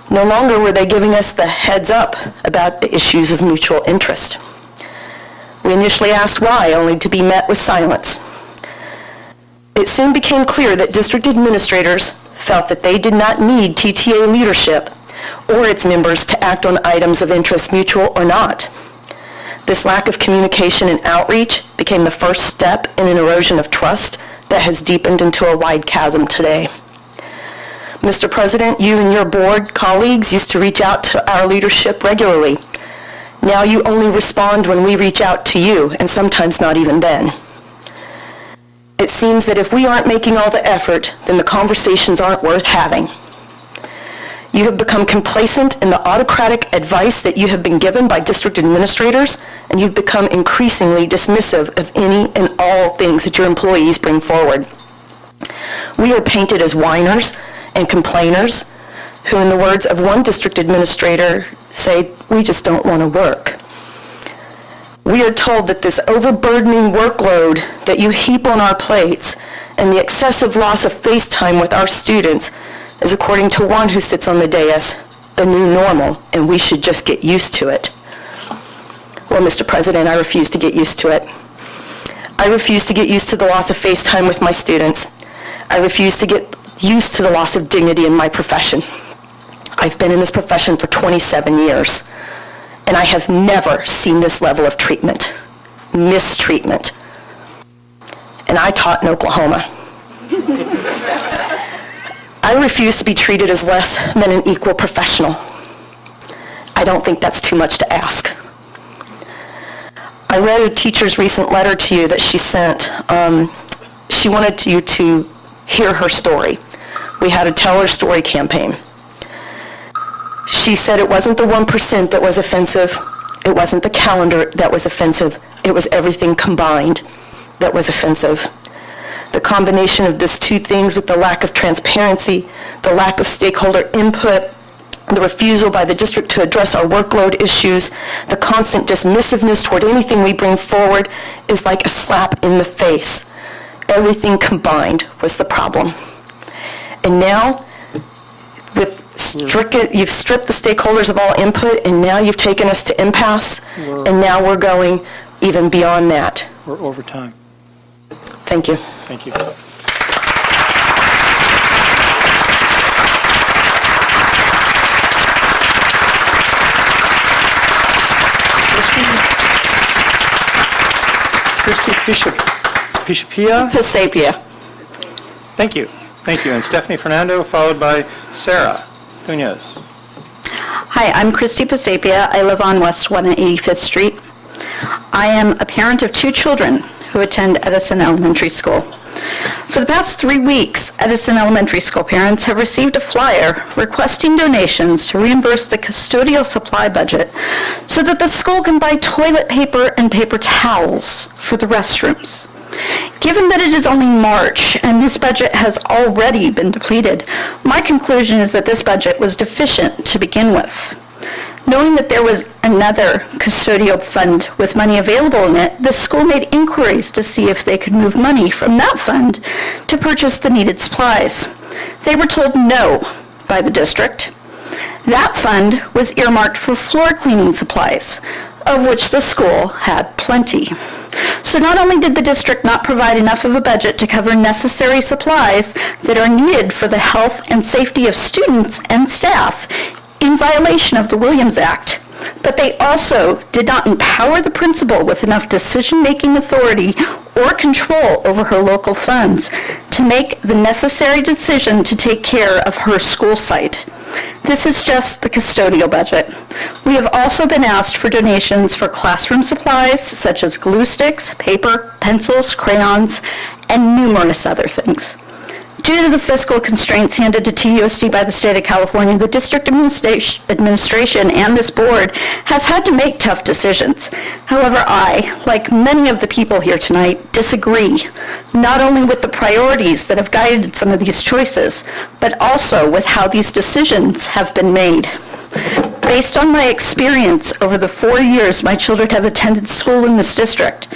No longer were they giving us the heads up about the issues of mutual interest. We initially asked why, only to be met with silence. It soon became clear that district administrators felt that they did not need TTA leadership or its members to act on items of interest, mutual or not. This lack of communication and outreach became the first step in an erosion of trust that has deepened into a wide chasm today. Mr. President, you and your board colleagues used to reach out to our leadership regularly. Now you only respond when we reach out to you, and sometimes not even then. It seems that if we aren't making all the effort, then the conversations aren't worth having. You have become complacent in the autocratic advice that you have been given by district administrators, and you've become increasingly dismissive of any and all things that your employees bring forward. We are painted as whiners and complainers who, in the words of one district administrator, say, "We just don't want to work." We are told that this overburdening workload that you heap on our plates and the excessive loss of face time with our students is, according to one who sits on the dais, a new normal, and we should just get used to it. Well, Mr. President, I refuse to get used to it. I refuse to get used to the loss of face time with my students. I refuse to get used to the loss of dignity in my profession. I've been in this profession for 27 years, and I have never seen this level of treatment, mistreatment. And I taught in Oklahoma. I refuse to be treated as less than an equal professional. I don't think that's too much to ask. I read a teacher's recent letter to you that she sent. She wanted you to hear her story. We had a Tell Her Story campaign. She said it wasn't the 1% that was offensive. It wasn't the calendar that was offensive. It was everything combined that was offensive. The combination of these two things, with the lack of transparency, the lack of stakeholder input, the refusal by the district to address our workload issues, the constant dismissiveness toward anything we bring forward, is like a slap in the face. Everything combined was the problem. And now, you've stripped the stakeholders of all input, and now you've taken us to impasse, and now we're going even beyond that. We're over time. Thank you. Thank you. Christy Pisapia? Pisapia. Thank you. Thank you. And Stephanie Fernando, followed by Sarah Nunez. Hi, I'm Christy Pisapia. I live on West 185th Street. I am a parent of 2 children who attend Edison Elementary School. For the past 3 weeks, Edison Elementary School parents have received a flyer requesting donations to reimburse the custodial supply budget so that the school can buy toilet paper and paper towels for the restrooms. Given that it is only March and this budget has already been depleted, my conclusion is that this budget was deficient to begin with. Knowing that there was another custodial fund with money available in it, the school made inquiries to see if they could move money from that fund to purchase the needed supplies. They were told no by the district. That fund was earmarked for floor cleaning supplies, of which the school had plenty. So not only did the district not provide enough of a budget to cover necessary supplies that are needed for the health and safety of students and staff, in violation of the Williams Act, but they also did not empower the principal with enough decision-making authority or control over her local funds to make the necessary decision to take care of her school site. This is just the custodial budget. We have also been asked for donations for classroom supplies such as glue sticks, paper, pencils, crayons, and numerous other things. Due to the fiscal constraints handed to TUSD by the state of California, the district administration and this board has had to make tough decisions. However, I, like many of the people here tonight, disagree, not only with the priorities that have guided some of these choices, but also with how these decisions have been made. Based on my experience over the 4 years my children have attended school in this district,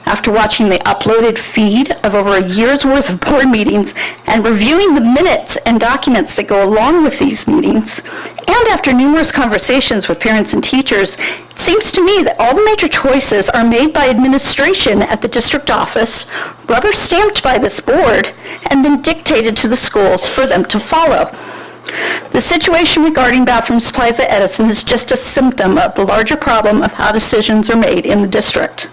after watching the uploaded feed of over a year's worth of board meetings and reviewing the minutes and documents that go along with these meetings, and after numerous conversations with parents and teachers, it seems to me that all the major choices are made by administration at the district office, rubber stamped by this board, and then dictated to the schools for them to follow. The situation regarding bathroom supplies at Edison is just a symptom of the larger problem of how decisions are made in the district.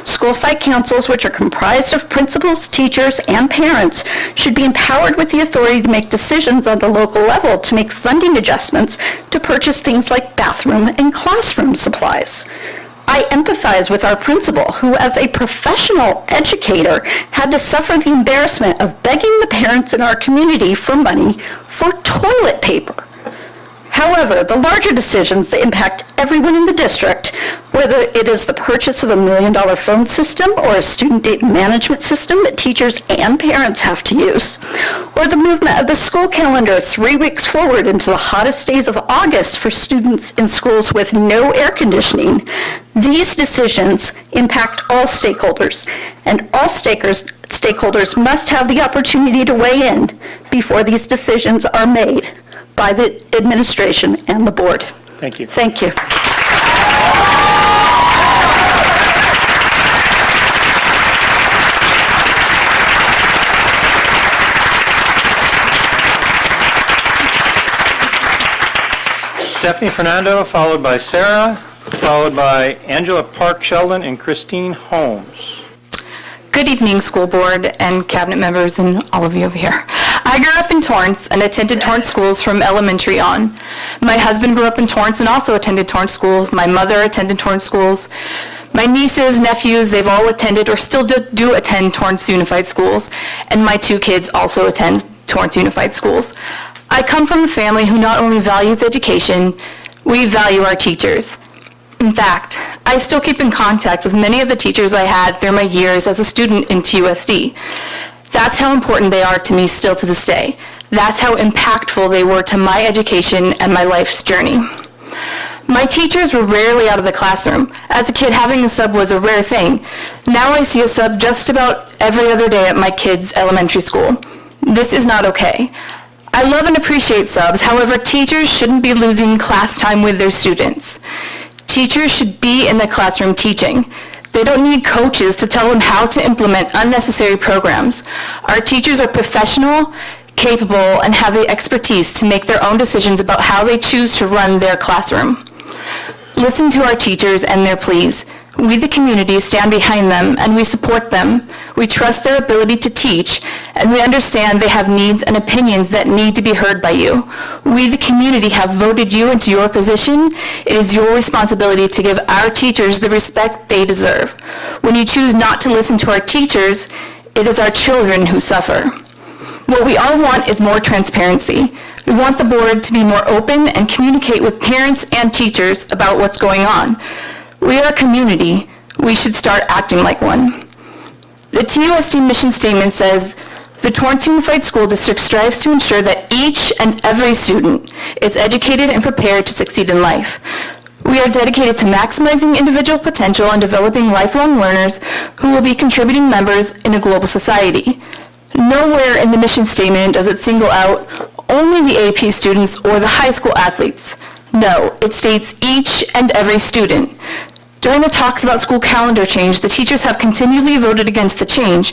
School site councils, which are comprised of principals, teachers, and parents, should be empowered with the authority to make decisions on the local level to make funding adjustments to purchase things like bathroom and classroom supplies. I empathize with our principal, who as a professional educator had to suffer the embarrassment of begging the parents in our community for money for toilet paper. However, the larger decisions that impact everyone in the district, whether it is the purchase of $1 million phone system or a student data management system that teachers and parents have to use, or the movement of the school calendar 3 weeks forward into the hottest days of August for students in schools with no air conditioning, these decisions impact all stakeholders, and all stakeholders must have the opportunity to weigh in before these decisions are made by the administration and the board. Thank you. Thank you. Stephanie Fernando, followed by Sarah, followed by Angela Park Sheldon and Christine Holmes. Good evening, school board and cabinet members and all of you over here. I grew up in Torrance and attended Torrance schools from elementary on. My husband grew up in Torrance and also attended Torrance schools. My mother attended Torrance schools. My nieces, nephews, they've all attended or still do attend Torrance Unified Schools, and my 2 kids also attend Torrance Unified Schools. I come from a family who not only values education, we value our teachers. In fact, I still keep in contact with many of the teachers I had through my years as a student in TUSD. That's how important they are to me still to this day. That's how impactful they were to my education and my life's journey. My teachers were rarely out of the classroom. As a kid, having a sub was a rare thing. Now I see a sub just about every other day at my kids' elementary school. This is not okay. I love and appreciate subs, however, teachers shouldn't be losing class time with their students. Teachers should be in the classroom teaching. They don't need coaches to tell them how to implement unnecessary programs. Our teachers are professional, capable, and have the expertise to make their own decisions about how they choose to run their classroom. Listen to our teachers and their pleas. We, the community, stand behind them and we support them. We trust their ability to teach, and we understand they have needs and opinions that need to be heard by you. We, the community, have voted you into your position. It is your responsibility to give our teachers the respect they deserve. When you choose not to listen to our teachers, it is our children who suffer. What we all want is more transparency. We want the board to be more open and communicate with parents and teachers about what's going on. We are a community. We should start acting like one. The TUSD mission statement says, the Torrance Unified School District strives to ensure that each and every student is educated and prepared to succeed in life. We are dedicated to maximizing individual potential and developing lifelong learners who will be contributing members in a global society. Nowhere in the mission statement does it single out only the AP students or the high school athletes. No, it states each and every student. During the talks about school calendar change, the teachers have continually voted against the change.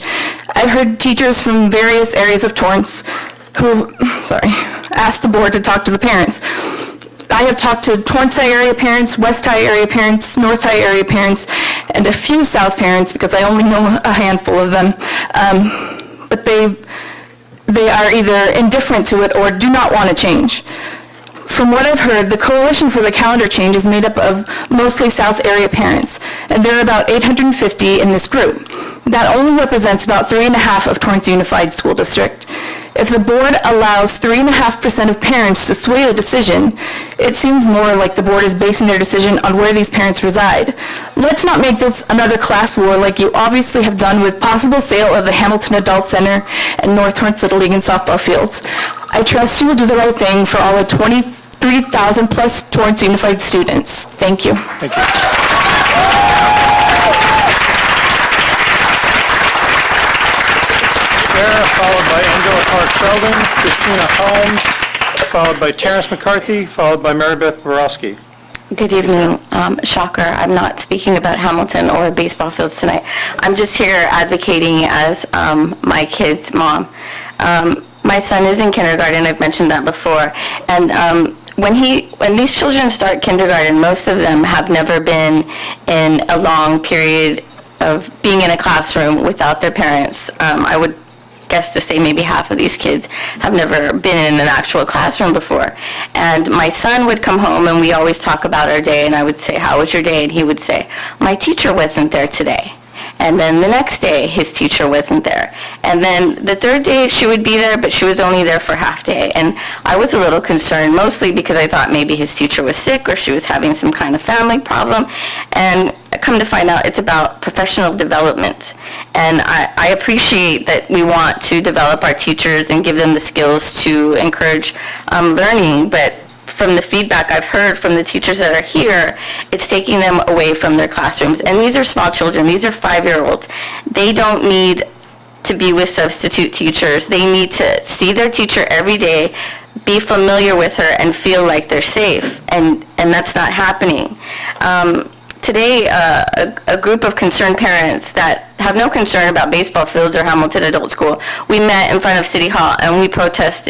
I've heard teachers from various areas of Torrance who, asked the board to talk to the parents. I have talked to Torrance High area parents, West High area parents, North High area parents, and a few South parents because I only know a handful of them. But they are either indifferent to it or do not want to change. From what I've heard, the Coalition for the Calendar Change is made up of mostly South area parents, and there are about 850 in this group. That only represents about 3.5% of Torrance Unified School District. If the board allows 3.5% of parents to sway the decision, it seems more like the board is basing their decision on where these parents reside. Let's not make this another class war like you obviously have done with possible sale of the Hamilton Adult Center and North Torrance Little League and softball fields. I trust you will do the right thing for all the 23,000 plus Torrance Unified students. Thank you. Thank you. Sarah, followed by Angela Park Sheldon, Christina Holmes, followed by Terrence McCarthy, followed by Mary Beth Borowski. Good evening. Shocker, I'm not speaking about Hamilton or baseball fields tonight. I'm just here advocating as my kid's mom. My son is in kindergarten, I've mentioned that before, and when these children start kindergarten, most of them have never been in a long period of being in a classroom without their parents. I would guess to say maybe half of these kids have never been in an actual classroom before. And my son would come home and we always talk about our day, and I would say, "How was your day?" And he would say, "My teacher wasn't there today." And then the next day, his teacher wasn't there. And then the third day, she would be there, but she was only there for half day. And I was a little concerned, mostly because I thought maybe his teacher was sick or she was having some kind of family problem. And come to find out, it's about professional development. And I appreciate that we want to develop our teachers and give them the skills to encourage learning, but from the feedback I've heard from the teachers that are here, it's taking them away from their classrooms. And these are small children. These are 5-year-olds. They don't need to be with substitute teachers. They need to see their teacher every day, be familiar with her, and feel like they're safe. And that's not happening. Today, a group of concerned parents that have no concern about baseball fields or Hamilton Adult School, we met in front of City Hall and we protest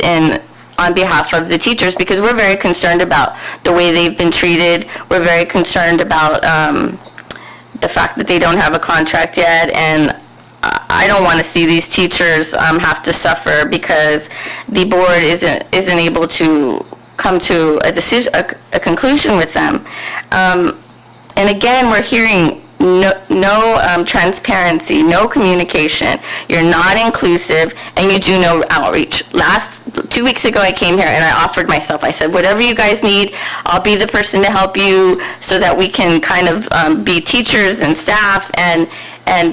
on behalf of the teachers because we're very concerned about the way they've been treated. We're very concerned about the fact that they don't have a contract yet, and I don't want to see these teachers have to suffer because the board isn't able to come to a decision, a conclusion with them. And again, we're hearing no transparency, no communication. You're not inclusive, and you do no outreach. 2 weeks ago, I came here and I offered myself. I said, whatever you guys need, I'll be the person to help you so that we can kind of be teachers and staff and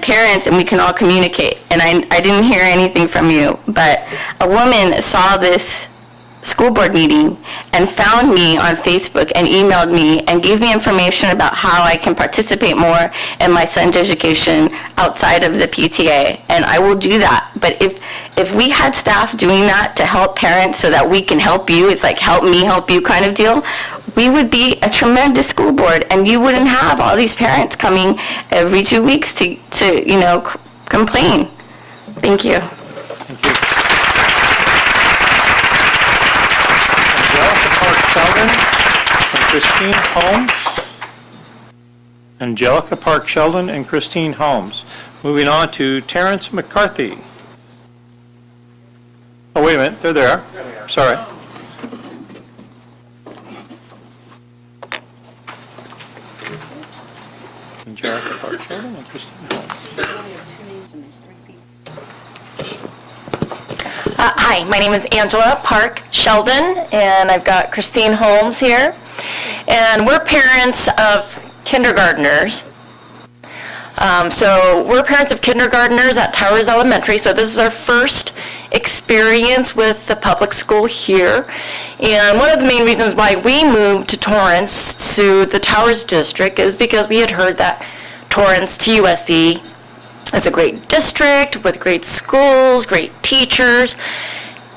parents, and we can all communicate. And I didn't hear anything from you, but a woman saw this school board meeting and found me on Facebook and emailed me and gave me information about how I can participate more in my son's education outside of the PTA, and I will do that. But if we had staff doing that to help parents so that we can help you, it's like help me help you kind of deal, we would be a tremendous school board, and you wouldn't have all these parents coming every 2 weeks to complain. Thank you. Angelica Park Sheldon and Christine Holmes. Moving on to Terrence McCarthy. Oh, wait a minute, they're there. Sorry. Angelica Park Sheldon and Christine Holmes. Hi, my name is Angela Park Sheldon, and I've got Christine Holmes here. And we're parents of kindergartners. So we're parents of kindergartners at Towers Elementary, so this is our first experience with the public school here. And one of the main reasons why we moved to Torrance, to the Towers district, is because we had heard that Torrance, TUSD, is a great district with great schools, great teachers,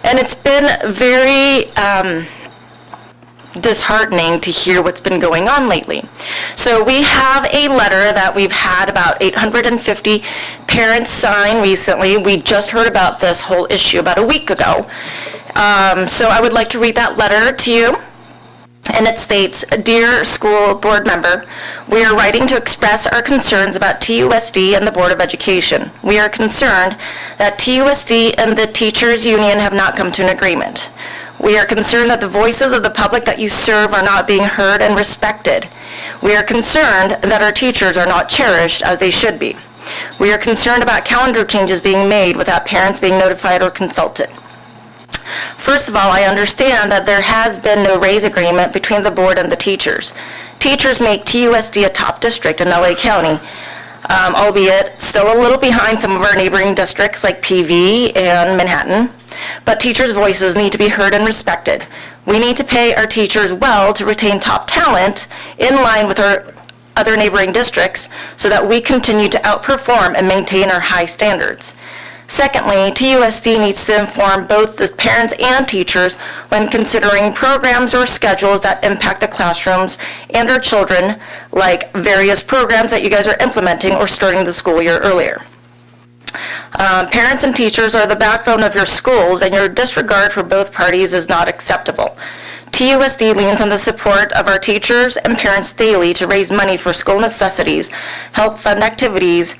and it's been very disheartening to hear what's been going on lately. So we have a letter that we've had about 850 parents sign recently. We just heard about this whole issue about a week ago. So I would like to read that letter to you. And it states, "Dear school board member, we are writing to express our concerns about TUSD and the Board of Education. We are concerned that TUSD and the teachers union have not come to an agreement. We are concerned that the voices of the public that you serve are not being heard and respected. We are concerned that our teachers are not cherished as they should be. We are concerned about calendar changes being made without parents being notified or consulted. First of all, I understand that there has been no raise agreement between the board and the teachers. Teachers make TUSD a top district in LA County, albeit still a little behind some of our neighboring districts like PV and Manhattan. But teachers' voices need to be heard and respected. We need to pay our teachers well to retain top talent in line with our other neighboring districts so that we continue to outperform and maintain our high standards. Secondly, TUSD needs to inform both the parents and teachers when considering programs or schedules that impact the classrooms and our children, like various programs that you guys are implementing or starting the school year earlier. Parents and teachers are the backbone of your schools, and your disregard for both parties is not acceptable. TUSD leans on the support of our teachers and parents daily to raise money for school necessities, help fund activities,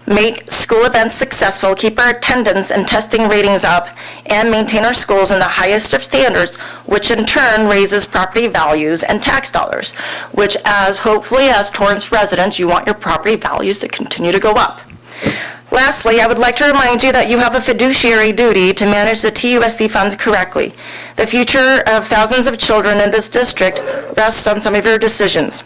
make school events successful, keep our attendance and testing ratings up, and maintain our schools in the highest of standards, which in turn raises property values and tax dollars, which hopefully as Torrance residents, you want your property values to continue to go up. Lastly, I would like to remind you that you have a fiduciary duty to manage the TUSD funds correctly. The future of thousands of children in this district rests on some of your decisions.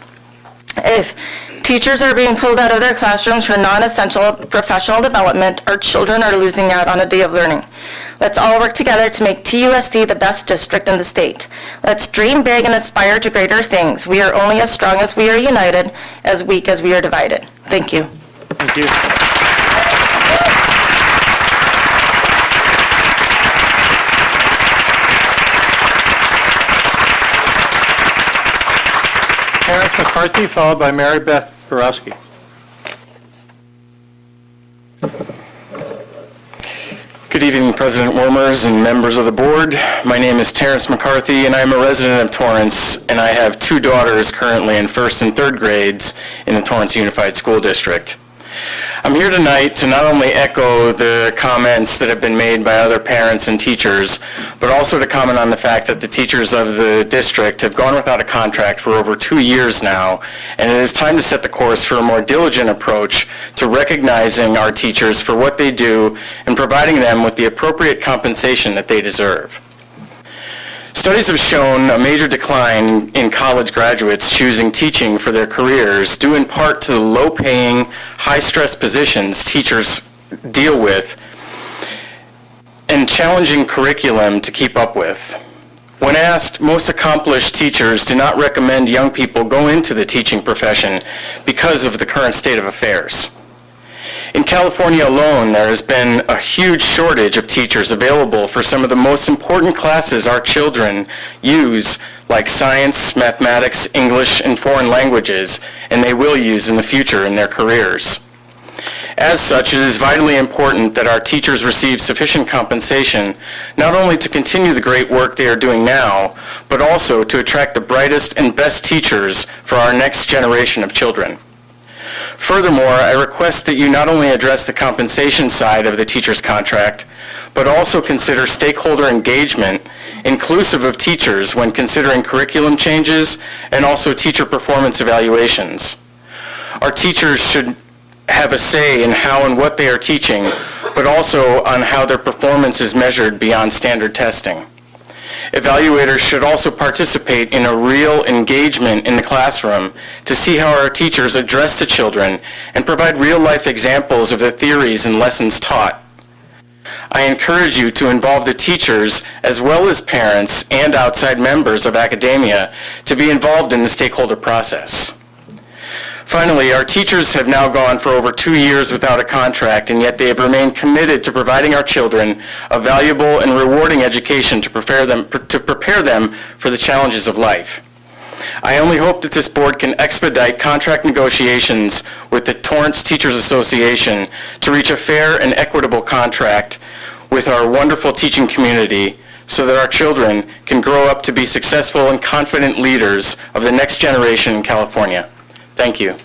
If teachers are being pulled out of their classrooms for non-essential professional development, our children are losing out on a day of learning. Let's all work together to make TUSD the best district in the state. Let's dream big and aspire to greater things. We are only as strong as we are united, as weak as we are divided. Thank you. Thank you. Terrence McCarthy, followed by Mary Beth Borowski. Good evening, President Wormers and members of the board. My name is Terrence McCarthy, and I am a resident of Torrance, and I have two daughters currently in first and third grades in the Torrance Unified School District. I'm here tonight to not only echo the comments that have been made by other parents and teachers, but also to comment on the fact that the teachers of the district have gone without a contract for over 2 years now, and it is time to set the course for a more diligent approach to recognizing our teachers for what they do and providing them with the appropriate compensation that they deserve. Studies have shown a major decline in college graduates choosing teaching for their careers, due in part to the low-paying, high-stress positions teachers deal with and challenging curriculum to keep up with. When asked, most accomplished teachers do not recommend young people go into the teaching profession because of the current state of affairs. In California alone, there has been a huge shortage of teachers available for some of the most important classes our children use, like science, mathematics, English, and foreign languages, and they will use in the future in their careers. As such, it is vitally important that our teachers receive sufficient compensation, not only to continue the great work they are doing now, but also to attract the brightest and best teachers for our next generation of children. Furthermore, I request that you not only address the compensation side of the teacher's contract, but also consider stakeholder engagement, inclusive of teachers, when considering curriculum changes and also teacher performance evaluations. Our teachers should have a say in how and what they are teaching, but also on how their performance is measured beyond standard testing. Evaluators should also participate in a real engagement in the classroom to see how our teachers address the children and provide real-life examples of the theories and lessons taught. I encourage you to involve the teachers as well as parents and outside members of academia to be involved in the stakeholder process. Finally, our teachers have now gone for over 2 years without a contract, and yet they have remained committed to providing our children a valuable and rewarding education to prepare them for the challenges of life. I only hope that this board can expedite contract negotiations with the Torrance Teachers Association to reach a fair and equitable contract with our wonderful teaching community so that our children can grow up to be successful and confident leaders of the next generation in California. Thank you.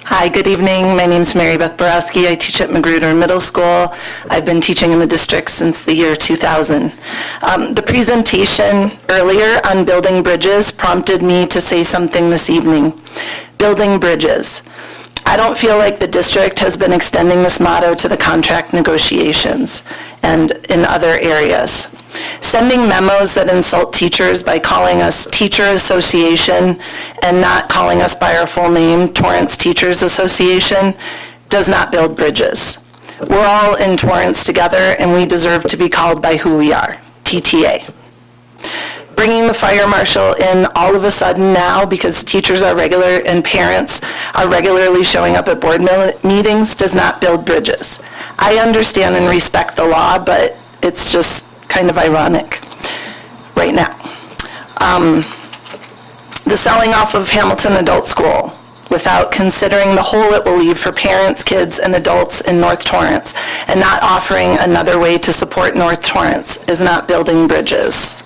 Hi, good evening. My name is Mary Beth Borowski. I teach at Magruder Middle School. I've been teaching in the district since the year 2000. The presentation earlier on building bridges prompted me to say something this evening. Building bridges. I don't feel like the district has been extending this motto to the contract negotiations and in other areas. Sending memos that insult teachers by calling us Teacher Association and not calling us by our full name, Torrance Teachers Association, does not build bridges. We're all in Torrance together, and we deserve to be called by who we are, TTA. Bringing the fire marshal in all of a sudden now because teachers are regular and parents are regularly showing up at board meetings does not build bridges. I understand and respect the law, but it's just kind of ironic right now. The selling off of Hamilton Adult School without considering the hole it will leave for parents, kids, and adults in North Torrance, and not offering another way to support North Torrance is not building bridges.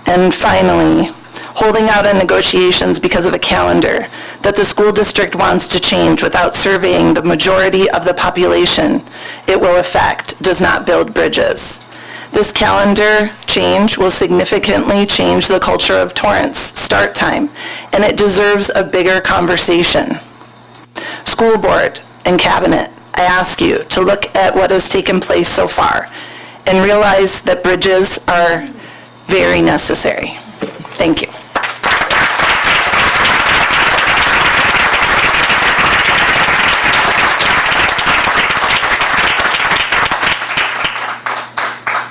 And finally, holding out on negotiations because of a calendar that the school district wants to change without surveying the majority of the population it will affect does not build bridges. This calendar change will significantly change the culture of Torrance start time, and it deserves a bigger conversation. School board and cabinet, I ask you to look at what has taken place so far and realize that bridges are very necessary. Thank you.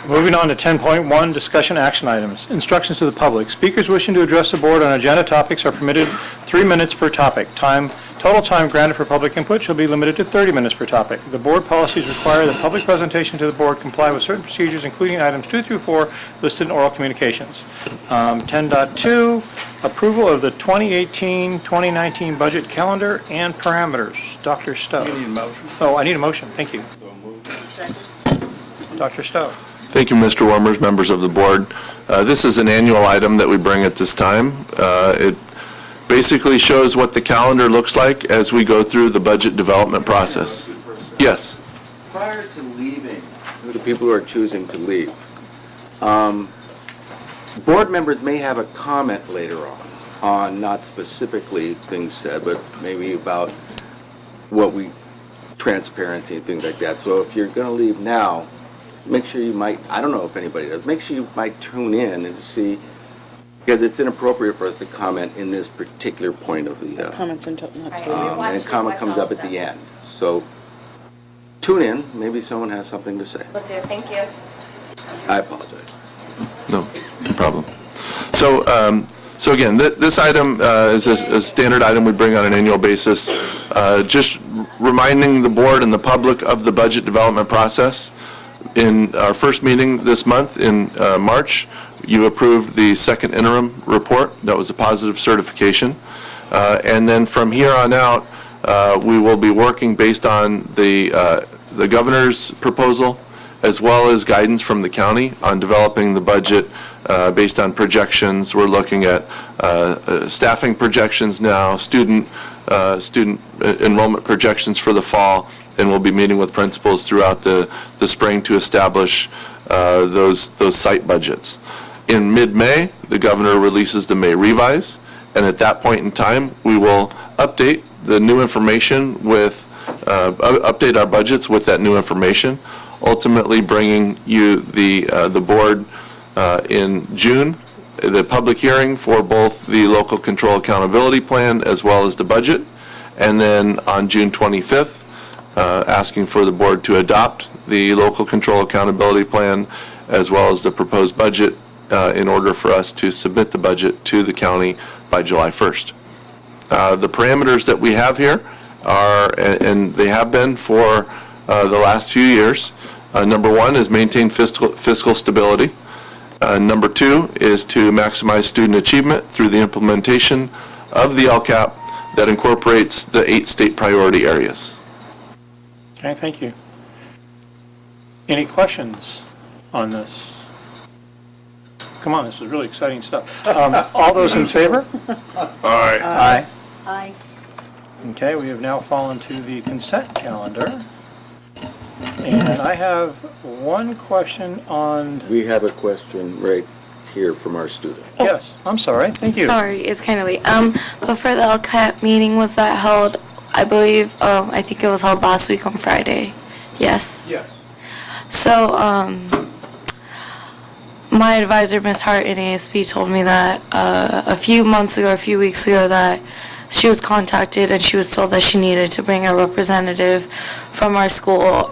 Moving on to 10.1, discussion action items. Instructions to the public. Speakers wishing to address the board on agenda topics are permitted 3 minutes per topic. Total time granted for public input shall be limited to 30 minutes per topic. The board policies require that public presentation to the board comply with certain procedures, including items 2 through 4 listed in oral communications. 10.2, approval of the 2018-2019 budget calendar and parameters. Dr. Stowe. You need a motion? Oh, I need a motion. Thank you. Dr. Stowe. Thank you, Mr. Wormers, members of the board. This is an annual item that we bring at this time. It basically shows what the calendar looks like as we go through the budget development process. Yes. Prior to leaving, the people who are choosing to leave, board members may have a comment later on not specifically things said, but maybe about what transparency and things like that. So if you're going to leave now, make sure you might, I don't know if anybody does, make sure you might tune in and see, because it's inappropriate for us to comment in this particular point of the, Comments until, not and a comment comes up at the end. So tune in, maybe someone has something to say. Will do, thank you. I apologize. No problem. So again, this item is a standard item we bring on an annual basis, just reminding the board and the public of the budget development process. In our first meeting this month in March, you approved the second interim report. That was a positive certification. And then from here on out, we will be working based on the governor's proposal as well as guidance from the county on developing the budget based on projections. We're looking at staffing projections now, student enrollment projections for the fall, and we'll be meeting with principals throughout the spring to establish those site budgets. In mid-May, the governor releases the May revise, and at that point in time, we will update the new information with, update our budgets with that new information, ultimately bringing you the board in June, the public hearing for both the local control accountability plan as well as the budget, and then on June 25th, asking for the board to adopt the local control accountability plan as well as the proposed budget in order for us to submit the budget to the county by July 1st. The parameters that we have here are, and they have been for the last few years, number one is maintain fiscal stability. Number two is to maximize student achievement through the implementation of the LCAP that incorporates the 8 state priority areas. Okay, thank you. Any questions on this? Come on, this is really exciting stuff. All those in favor? Aye. Aye. Aye. Okay, we have now fallen to the consent calendar. And I have one question on, We have a question right here from our student. yes, I'm sorry, thank you. Sorry, it's kind of late. But for the LCAP meeting, was that held, I believe, I think it was held last week on Friday? Yes? Yes. So, my advisor, Ms. Hart in ASB, told me that a few weeks ago, that she was contacted and she was told that she needed to bring a representative from our school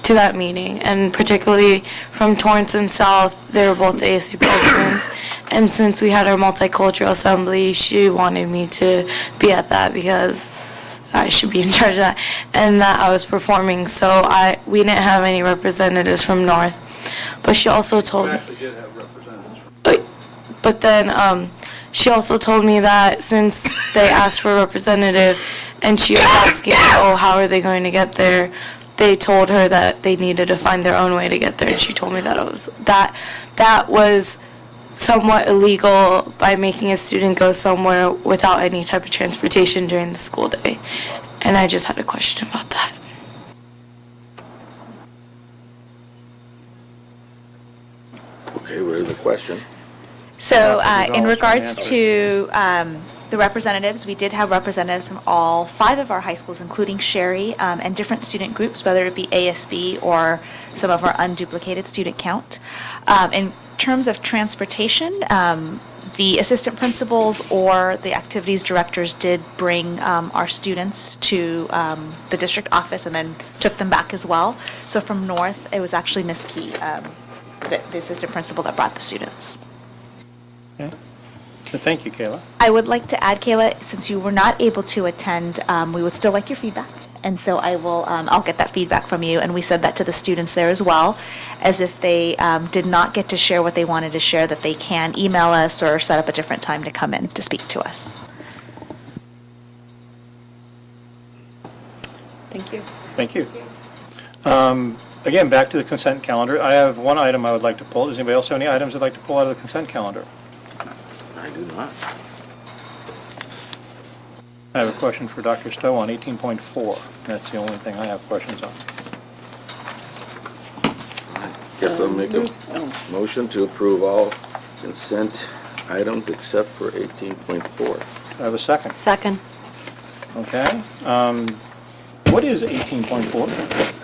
to that meeting, and particularly from Torrance and South. They were both ASB presidents, and since we had our multicultural assembly, she wanted me to be at that because I should be in charge of that, and that I was performing, so we didn't have any representatives from North. But she also told me. We actually did have representatives. But then she also told me that since they asked for a representative and she was asking, oh, how are they going to get there? They told her that they needed to find their own way to get there, and she told me that that was somewhat illegal by making a student go somewhere without any type of transportation during the school day. And I just had a question about that. Okay, where's the question? So Dr. in Gonzalez regards can to the representatives, we did have representatives from all 5 of our high schools, including Sherry, and different student groups, whether it be ASB or some of our unduplicated student count. In terms of transportation, the assistant principals or the activities directors did bring our students to the district office and then took them back as well. So from North, it was actually Miss Key, the assistant principal, that brought the students. Okay. So thank you, Kayla. I would like to add, Kayla, since you were not able to attend, we would still like your feedback. And so I'll get that feedback from you. And we said that to the students there as well, as if they did not get to share what they wanted to share, that they can email us or set up a different time to come in to speak to us. Thank you. Thank you. Again, back to the consent calendar. I have one item I would like to pull. Does anybody else have any items they'd like to pull out of the consent calendar? I do not. I have a question for Dr. Stowe on 18.4. That's the only thing I have questions on. Guess I'll make a motion to approve all consent items except for 18.4. Do I have a second? Second. Okay. What is 18.4?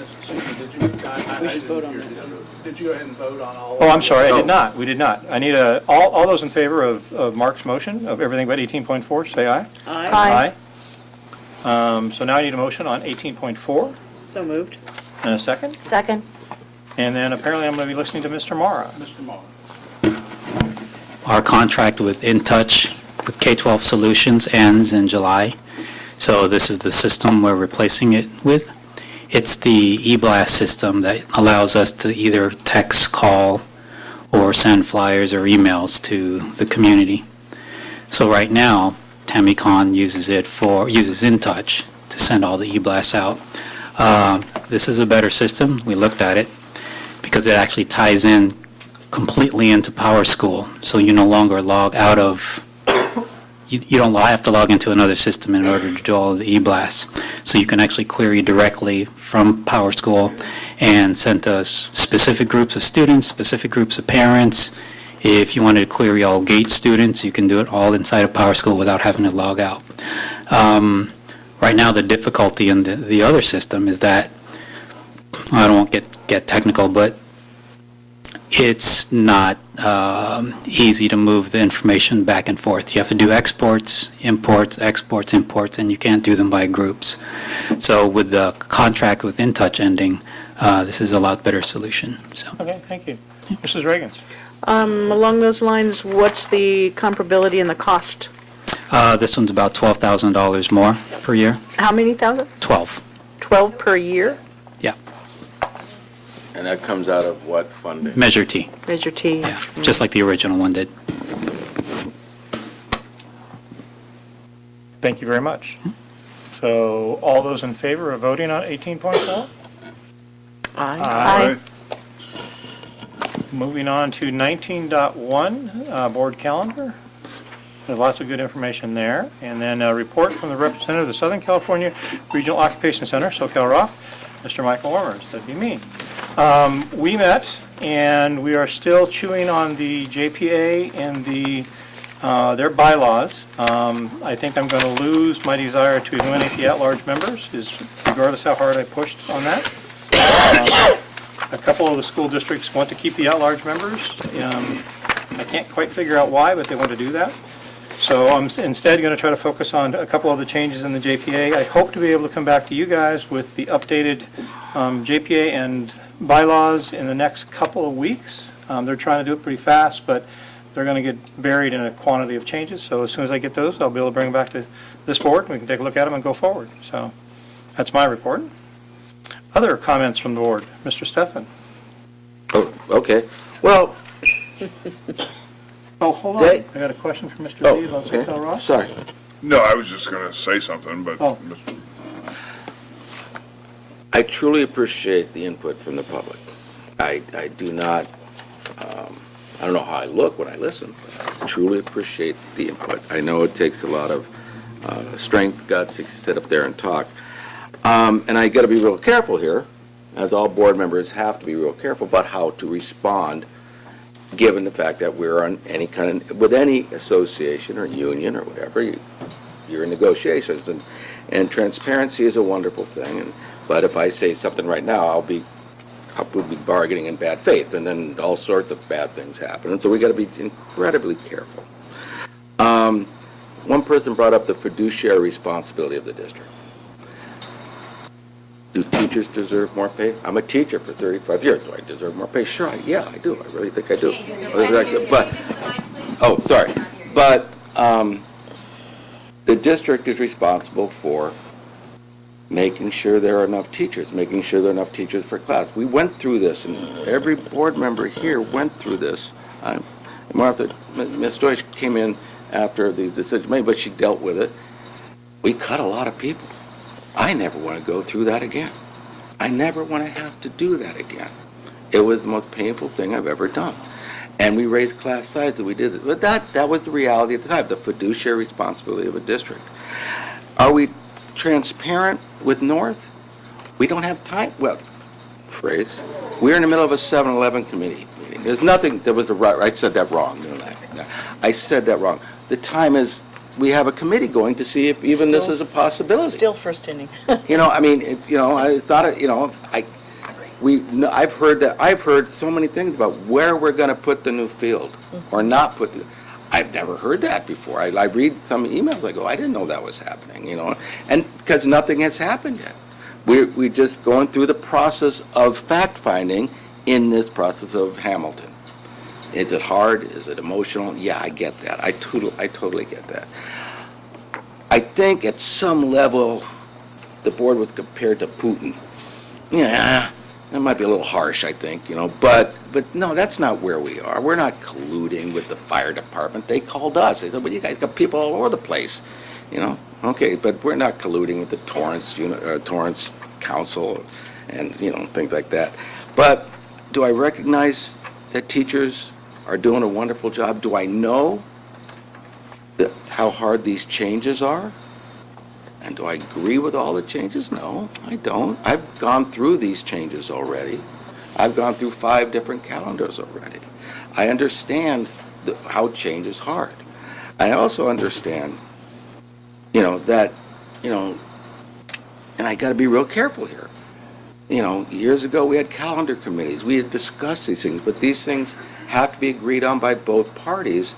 Did you go ahead and vote on all? Oh, I'm sorry, I did not. We did not. I need all those in favor of Mark's motion of everything but 18.4, say aye. Aye. Aye. So now I need a motion on 18.4 So moved. and a second. Second. And then apparently I'm going to be listening to Mr. Mara. Mr. Muller. Our contract with InTouch with K-12 Solutions ends in July, so this is the system we're replacing it with. It's the e-blast system that allows us to either text, call, or send flyers or emails to the community. So right now, TammyCon uses InTouch to send all the e-blasts out. This is a better system. We looked at it because it actually ties in completely into PowerSchool, so you no longer log out of, you don't have to log into another system in order to do all of the e-blasts. So you can actually query directly from PowerSchool and send to us specific groups of students, specific groups of parents. If you wanted to query all GATE students, you can do it all inside of PowerSchool without having to log out. Right now, the difficulty in the other system is that, I don't want to get technical, but it's not easy to move the information back and forth. You have to do exports, imports, and you can't do them by groups. So with the contract with InTouch ending, this is a lot better solution. So. Okay, thank you. Mrs. Reagans. Along those lines, what's the comparability and the cost? This one's about $12,000 more per year. How many thousand? 12. 12 per year? Yeah. And that comes out of what funding? Measure T. Measure T. Yeah, just like the original one did. Thank you very much. So all those in favor of voting on 18.4? Aye. Moving on to 19.1, board calendar. There's lots of good information there. And then a report from the representative of the Southern California Regional Occupation Center, SoCal ROC, Mr. Michael Wormers. That'd be me. We met, and we are still chewing on the JPA and their bylaws. I think I'm going to lose my desire to eliminate the at-large members, regardless how hard I pushed on that. A couple of the school districts want to keep the at-large members. I can't quite figure out why, but they want to do that. So I'm instead going to try to focus on a couple of the changes in the JPA. I hope to be able to come back to you guys with the updated JPA and bylaws in the next couple of weeks. They're trying to do it pretty fast, but they're going to get buried in a quantity of changes. So as soon as I get those, I'll be able to bring them back to this board. We can take a look at them and go forward. So that's my report. Other comments from the board? Mr. Stefan. Oh, okay. Well, Oh, hold on. I got a question for Mr. Lee about Cal Ross. Sorry. No, I was just going to say something, but Oh. I truly appreciate the input from the public. I do not, I don't know how I look when I listen, but I truly appreciate the input. I know it takes a lot of strength, guts to sit up there and talk. And I got to be real careful here, as all board members have to be real careful about how to respond, given the fact that we're on any kind of, with any association or union or whatever, you're in negotiations, and transparency is a wonderful thing. But if I say something right now, I'll be bargaining in bad faith, and then all sorts of bad things happen. And so we got to be incredibly careful. One person brought up the fiduciary responsibility of the district. Do teachers deserve more pay? I'm a teacher for 35 years. Do I deserve more pay? Sure, yeah, I do. I really think I do. But the district is responsible for making sure there are enough teachers, making sure there are enough teachers for class. We went through this, and every board member here went through this. Ms. Deutsch came in after the decision made, but she dealt with it. We cut a lot of people. I never want to go through that again. I never want to have to do that again. It was the most painful thing I've ever done. And we raised class size, and we did it. But that was the reality at the time, the fiduciary responsibility of a district. Are we transparent with North? We don't have time. Well, phrase. We're in the middle of a 7-Eleven committee meeting. There's nothing, there was I said that wrong. I said that wrong. The time is, we have a committee going to see if even this is a possibility. Still first inning. I mean, it's, I thought, I've heard so many things about where we're going to put the new field or not put the, I've never heard that before. I read some emails, I go, I didn't know that was happening, and because nothing has happened yet. We're just going through the process of fact-finding in this process of Hamilton. Is it hard? Is it emotional? Yeah, I get that. I totally get that. I think at some level, the board was compared to Putin. Yeah, that might be a little harsh, I think, but no, that's not where we are. We're not colluding with the fire department. They called us. They said, well, you guys got people all over the place, Okay, but we're not colluding with the Torrance Council and, things like that. But do I recognize that teachers are doing a wonderful job? Do I know how hard these changes are? And do I agree with all the changes? No, I don't. I've gone through these changes already. I've gone through 5 different calendars already. I understand how change is hard. I also understand, that, and I got to be real careful here. Years ago we had calendar committees. We had discussed these things, but these things have to be agreed on by both parties,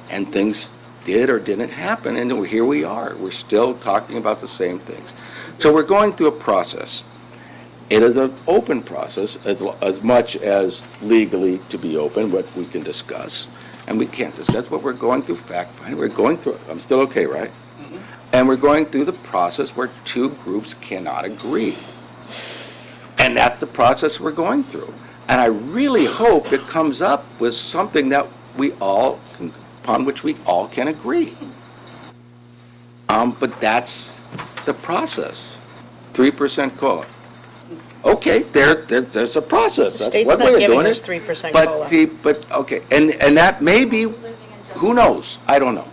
and things did or didn't happen, and here we are. We're still talking about the same things. So we're going through a process. It is an open process, as much as legally to be open, what we can discuss, and we can't discuss, but we're going through fact-finding. We're going through, I'm still okay, right? Mm-hmm. And we're going through the process where 2 groups cannot agree. And that's the process we're going through. And I really hope it comes up with something that upon which we all can agree. But that's the process. 3% COLA. Okay, there's a process. That's State's one not way of giving doing us it. 3% But COLA. okay, and that may be, who knows? I don't know.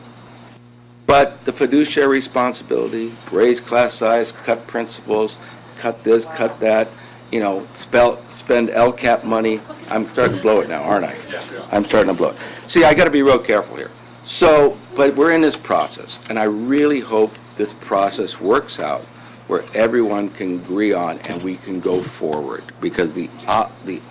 But the fiduciary responsibility, raise class size, cut principals, cut this, cut that, spend LCAP money. I'm starting to blow it now, aren't I? I'm starting to blow it. See, I got to be real careful here. So, but we're in this process, and I really hope this process works out where everyone can agree on and we can go forward, because the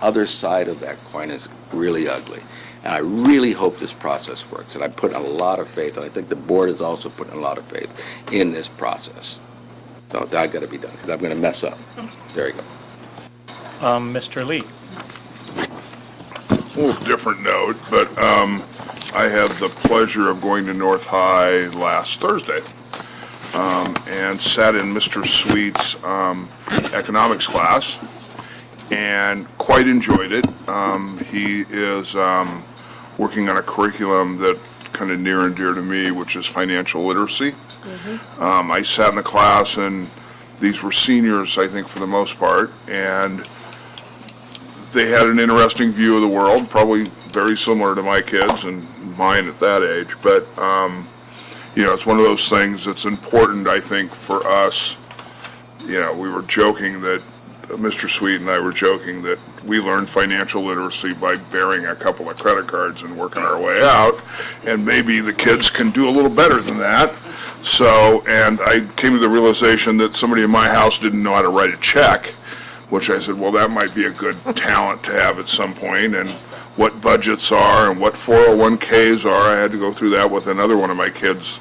other side of that coin is really ugly. And I really hope this process works, and I put a lot of faith, and I think the board is also putting a lot of faith in this process. So that got to be done, because I'm going to mess up. There you go. Mr. Lee. A little different note, but I had the pleasure of going to North High last Thursday and sat in Mr. Sweet's economics class and quite enjoyed it. He is working on a curriculum that kind of near and dear to me, which is financial literacy. I sat in the class, and these were seniors, I think, for the most part, and they had an interesting view of the world, probably very similar to my kids and mine at that age. But, it's one of those things that's important, I think, for us. We were joking that, Mr. Sweet and I were joking that we learned financial literacy by bearing a couple of credit cards and working our way out, and maybe the kids can do a little better than that. So, and I came to the realization that somebody in my house didn't know how to write a check, which I said, well, that might be a good talent to have at some point, and what budgets are and what 401ks are. I had to go through that with another one of my kids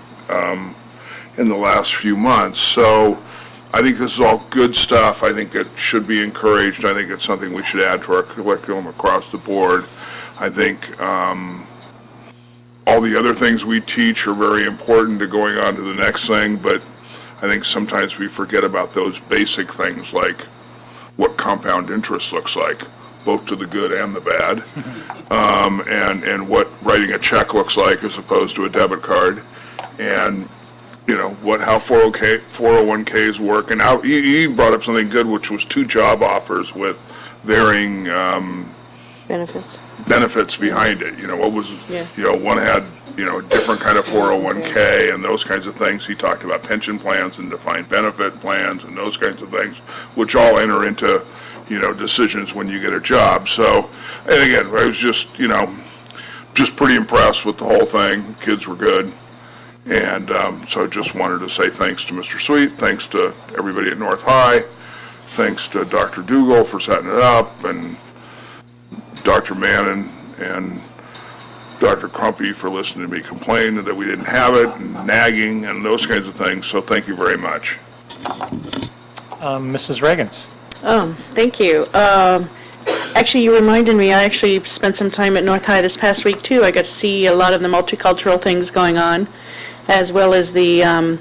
in the last few months. So I think this is all good stuff. I think it should be encouraged. I think it's something we should add to our curriculum across the board. I think all the other things we teach are very important to going on to the next thing, but I think sometimes we forget about those basic things like what compound interest looks like, both to the good and the bad, and what writing a check looks like as opposed to a debit card, and how 401ks work, and how he brought up something good, which was 2 job offers with varying benefits behind it. One had a different kind of 401k and those kinds of things. He talked about pension plans and defined benefit plans and those kinds of things, which all enter into decisions when you get a job. So, and again, I was just pretty impressed with the whole thing. Kids were good. And so I just wanted to say thanks to Mr. Sweet, thanks to everybody at North High, thanks to Dr. Dugal for setting it up, and Dr. Mannon and Dr. Crumpy for listening to me complain that we didn't have it, and nagging and those kinds of things. So thank you very much. Mrs. Reagans. Thank you. Actually, you reminded me, I actually spent some time at North High this past week, too. I got to see a lot of the multicultural things going on, as well as the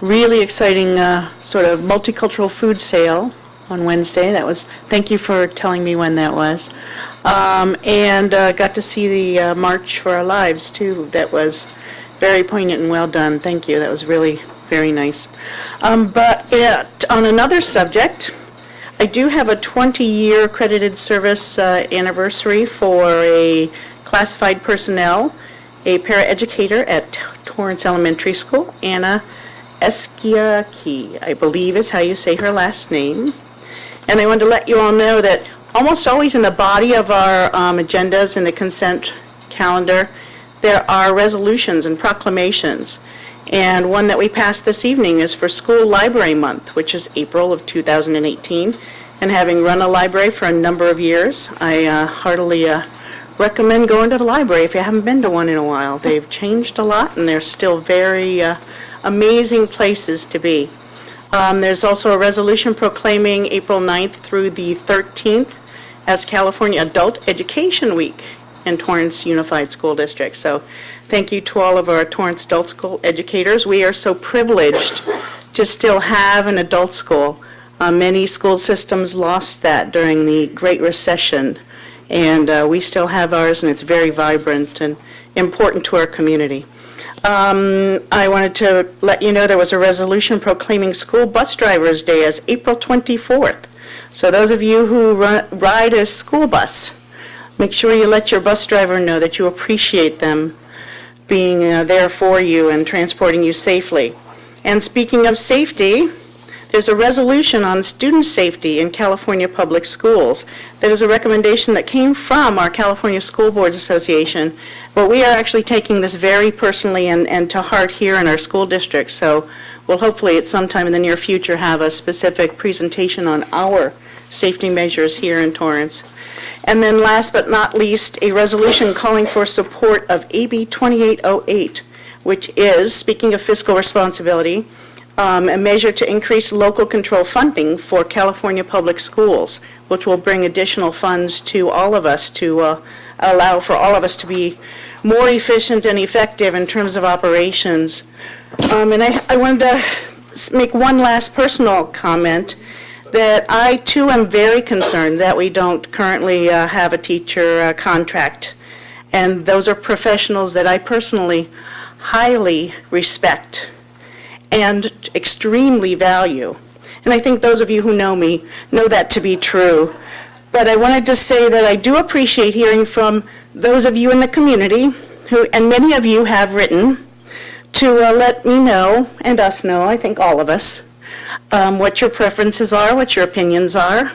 really exciting sort of multicultural food sale on Wednesday. Thank you for telling me when that was. And got to see the March for Our Lives, too. That was very poignant and well done. Thank you. That was really very nice. But on another subject, I do have a 20-year accredited service anniversary for a classified personnel, a paraeducator at Torrance Elementary School, Anna Eskiaki, I believe is how you say her last name. And I wanted to let you all know that almost always in the body of our agendas in the consent calendar, there are resolutions and proclamations. And one that we passed this evening is for School Library Month, which is April of 2018. And having run a library for a number of years, I heartily recommend going to the library if you haven't been to one in a while. They've changed a lot, and they're still very amazing places to be. There's also a resolution proclaiming April 9th through the 13th as California Adult Education Week in Torrance Unified School District. So thank you to all of our Torrance adult school educators. We are so privileged to still have an adult school. Many school systems lost that during the Great Recession, and we still have ours, and it's very vibrant and important to our community. I wanted to let you know there was a resolution proclaiming School Bus Drivers Day as April 24th. So those of you who ride a school bus, make sure you let your bus driver know that you appreciate them being there for you and transporting you safely. And speaking of safety, there's a resolution on student safety in California public schools. That is a recommendation that came from our California School Boards Association, but we are actually taking this very personally and to heart here in our school district. So we'll hopefully at some time in the near future have a specific presentation on our safety measures here in Torrance. And then last but not least, a resolution calling for support of AB 2808, which is, speaking of fiscal responsibility, a measure to increase local control funding for California public schools, which will bring additional funds to all of us to allow for all of us to be more efficient and effective in terms of operations. And I wanted to make one last personal comment that I too am very concerned that we don't currently have a teacher contract And those are professionals that I personally highly respect and extremely value. And I think those of you who know me know that to be true. But I wanted to say that I do appreciate hearing from those of you in the community who, and many of you have written, to let me know, and us know, I think all of us, what your preferences are, what your opinions are.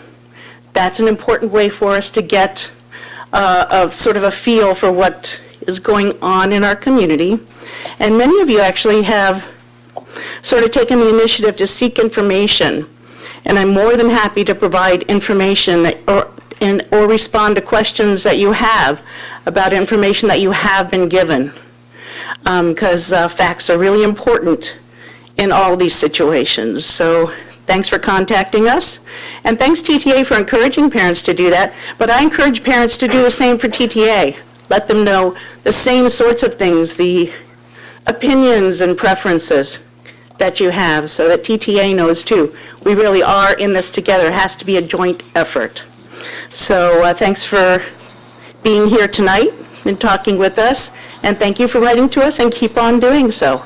That's an important way for us to get sort of a feel for what is going on in our community. And many of you actually have sort of taken the initiative to seek information. And I'm more than happy to provide information or respond to questions that you have about information that you have been given. Because facts are really important in all these situations. So thanks for contacting us. And thanks, TTA, for encouraging parents to do that. But I encourage parents to do the same for TTA. Let them know the same sorts of things, the opinions and preferences that you have, so that TTA knows too. We really are in this together. It has to be a joint effort. So thanks for being here tonight and talking with us. And thank you for writing to us, and keep on doing so.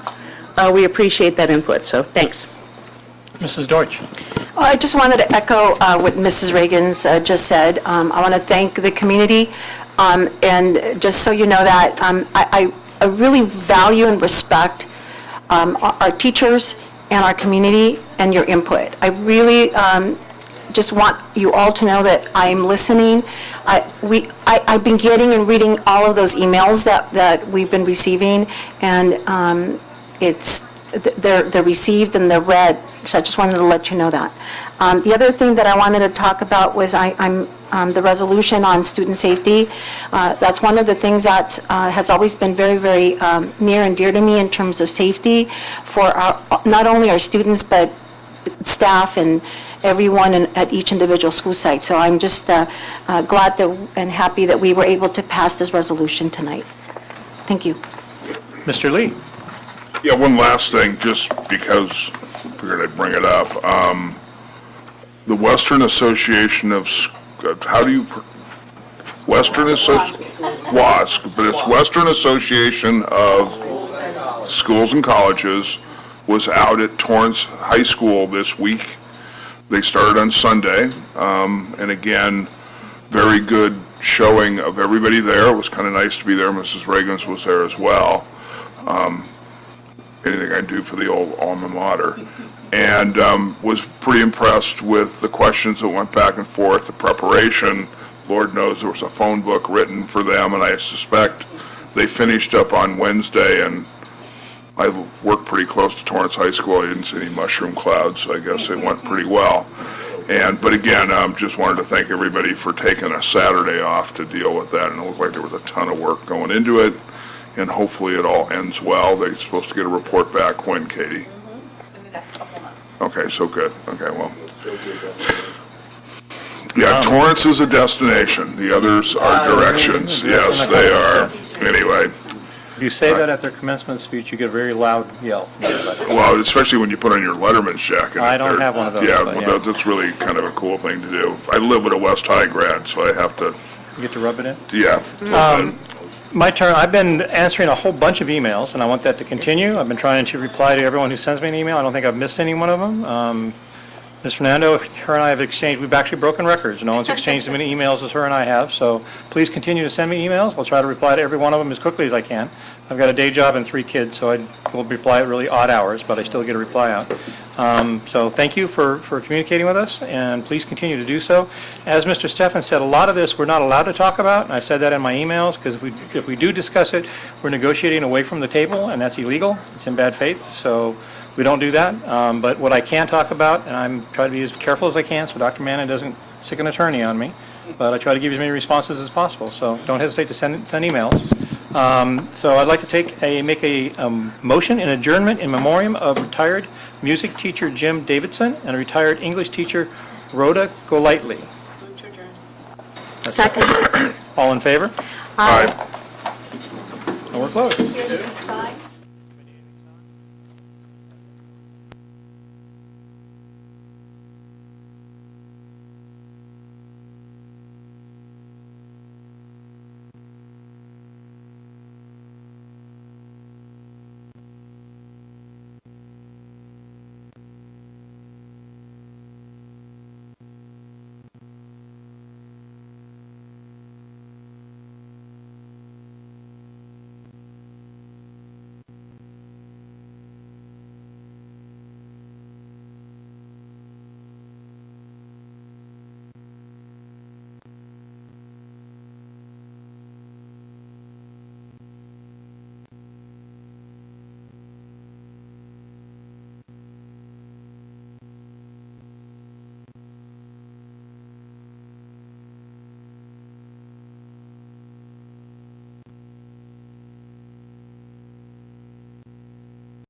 We appreciate that input, so thanks. Mrs. Deutsch. I just wanted to echo what Mrs. Reagan's just said. I want to thank the community, and just so you know that I really value and respect our teachers and our community and your input. I really just want you all to know that I'm listening. I've been getting and reading all of those emails that we've been receiving, and they're received and they're read. So I just wanted to let you know that. The other thing that I wanted to talk about was the resolution on student safety. That's one of the things that has always been very, very near and dear to me in terms of safety for not only our students, but staff and everyone at each individual school site. So I'm just glad and happy that we were able to pass this resolution tonight. Thank you. Mr. Lee. Yeah, one last thing, just because I figured I'd bring it up. The Western Association of, WASC, but it's Western Association of Schools and Colleges, was out at Torrance High School this week. They started on Sunday, and again, very good showing of everybody there. It was kind of nice to be there. Mrs. Reagan's was there as well. Anything I do for the old alma mater. And was pretty impressed with the questions that went back and forth, the preparation. Lord knows there was a phone book written for them, and I suspect they finished up on Wednesday, and I worked pretty close to Torrance High School. I didn't see any mushroom clouds, so I guess it went pretty well. But again, just wanted to thank everybody for taking a Saturday off to deal with that, and it looked like there was a ton of work going into it, and hopefully it all ends well. They're supposed to get a report back when, Katie? Okay, so good. Okay, well. Yeah, Torrance is a destination. The others are directions. Yes, they are. Anyway. If you say that at their commencement speech, you get a very loud yell from everybody. Well, especially when you put on your Letterman's jacket. I don't have one of those. Yeah, but well, that's really kind of a cool thing to do. I live with a West High grad, so I have to. You get to rub it in? Yeah. My turn. I've been answering a whole bunch of emails, and I want that to continue. I've been trying to reply to everyone who sends me an email. I don't think I've missed any one of them. Ms. Fernando, her and I have exchanged, we've actually broken records. No one's exchanged as many emails as her and I have, so please continue to send me emails. I'll try to reply to every one of them as quickly as I can. I've got a day job and 3 kids, so I will reply at really odd hours, but I still get a reply out. So thank you for communicating with us, and please continue to do so. As Mr. Steffen said, a lot of this we're not allowed to talk about, and I've said that in my emails, because if we do discuss it, we're negotiating away from the table, and that's illegal. It's in bad faith, so we don't do that. But what I can talk about, and I'm trying to be as careful as I can so Dr. Manna doesn't stick an attorney on me, but I try to give as many responses as possible, so don't hesitate to send emails. So I'd like to make a motion in adjournment in memoriam of retired music teacher Jim Davidson and retired English teacher Rhoda Golightly. Second. All in favor? Aye. And we're closed.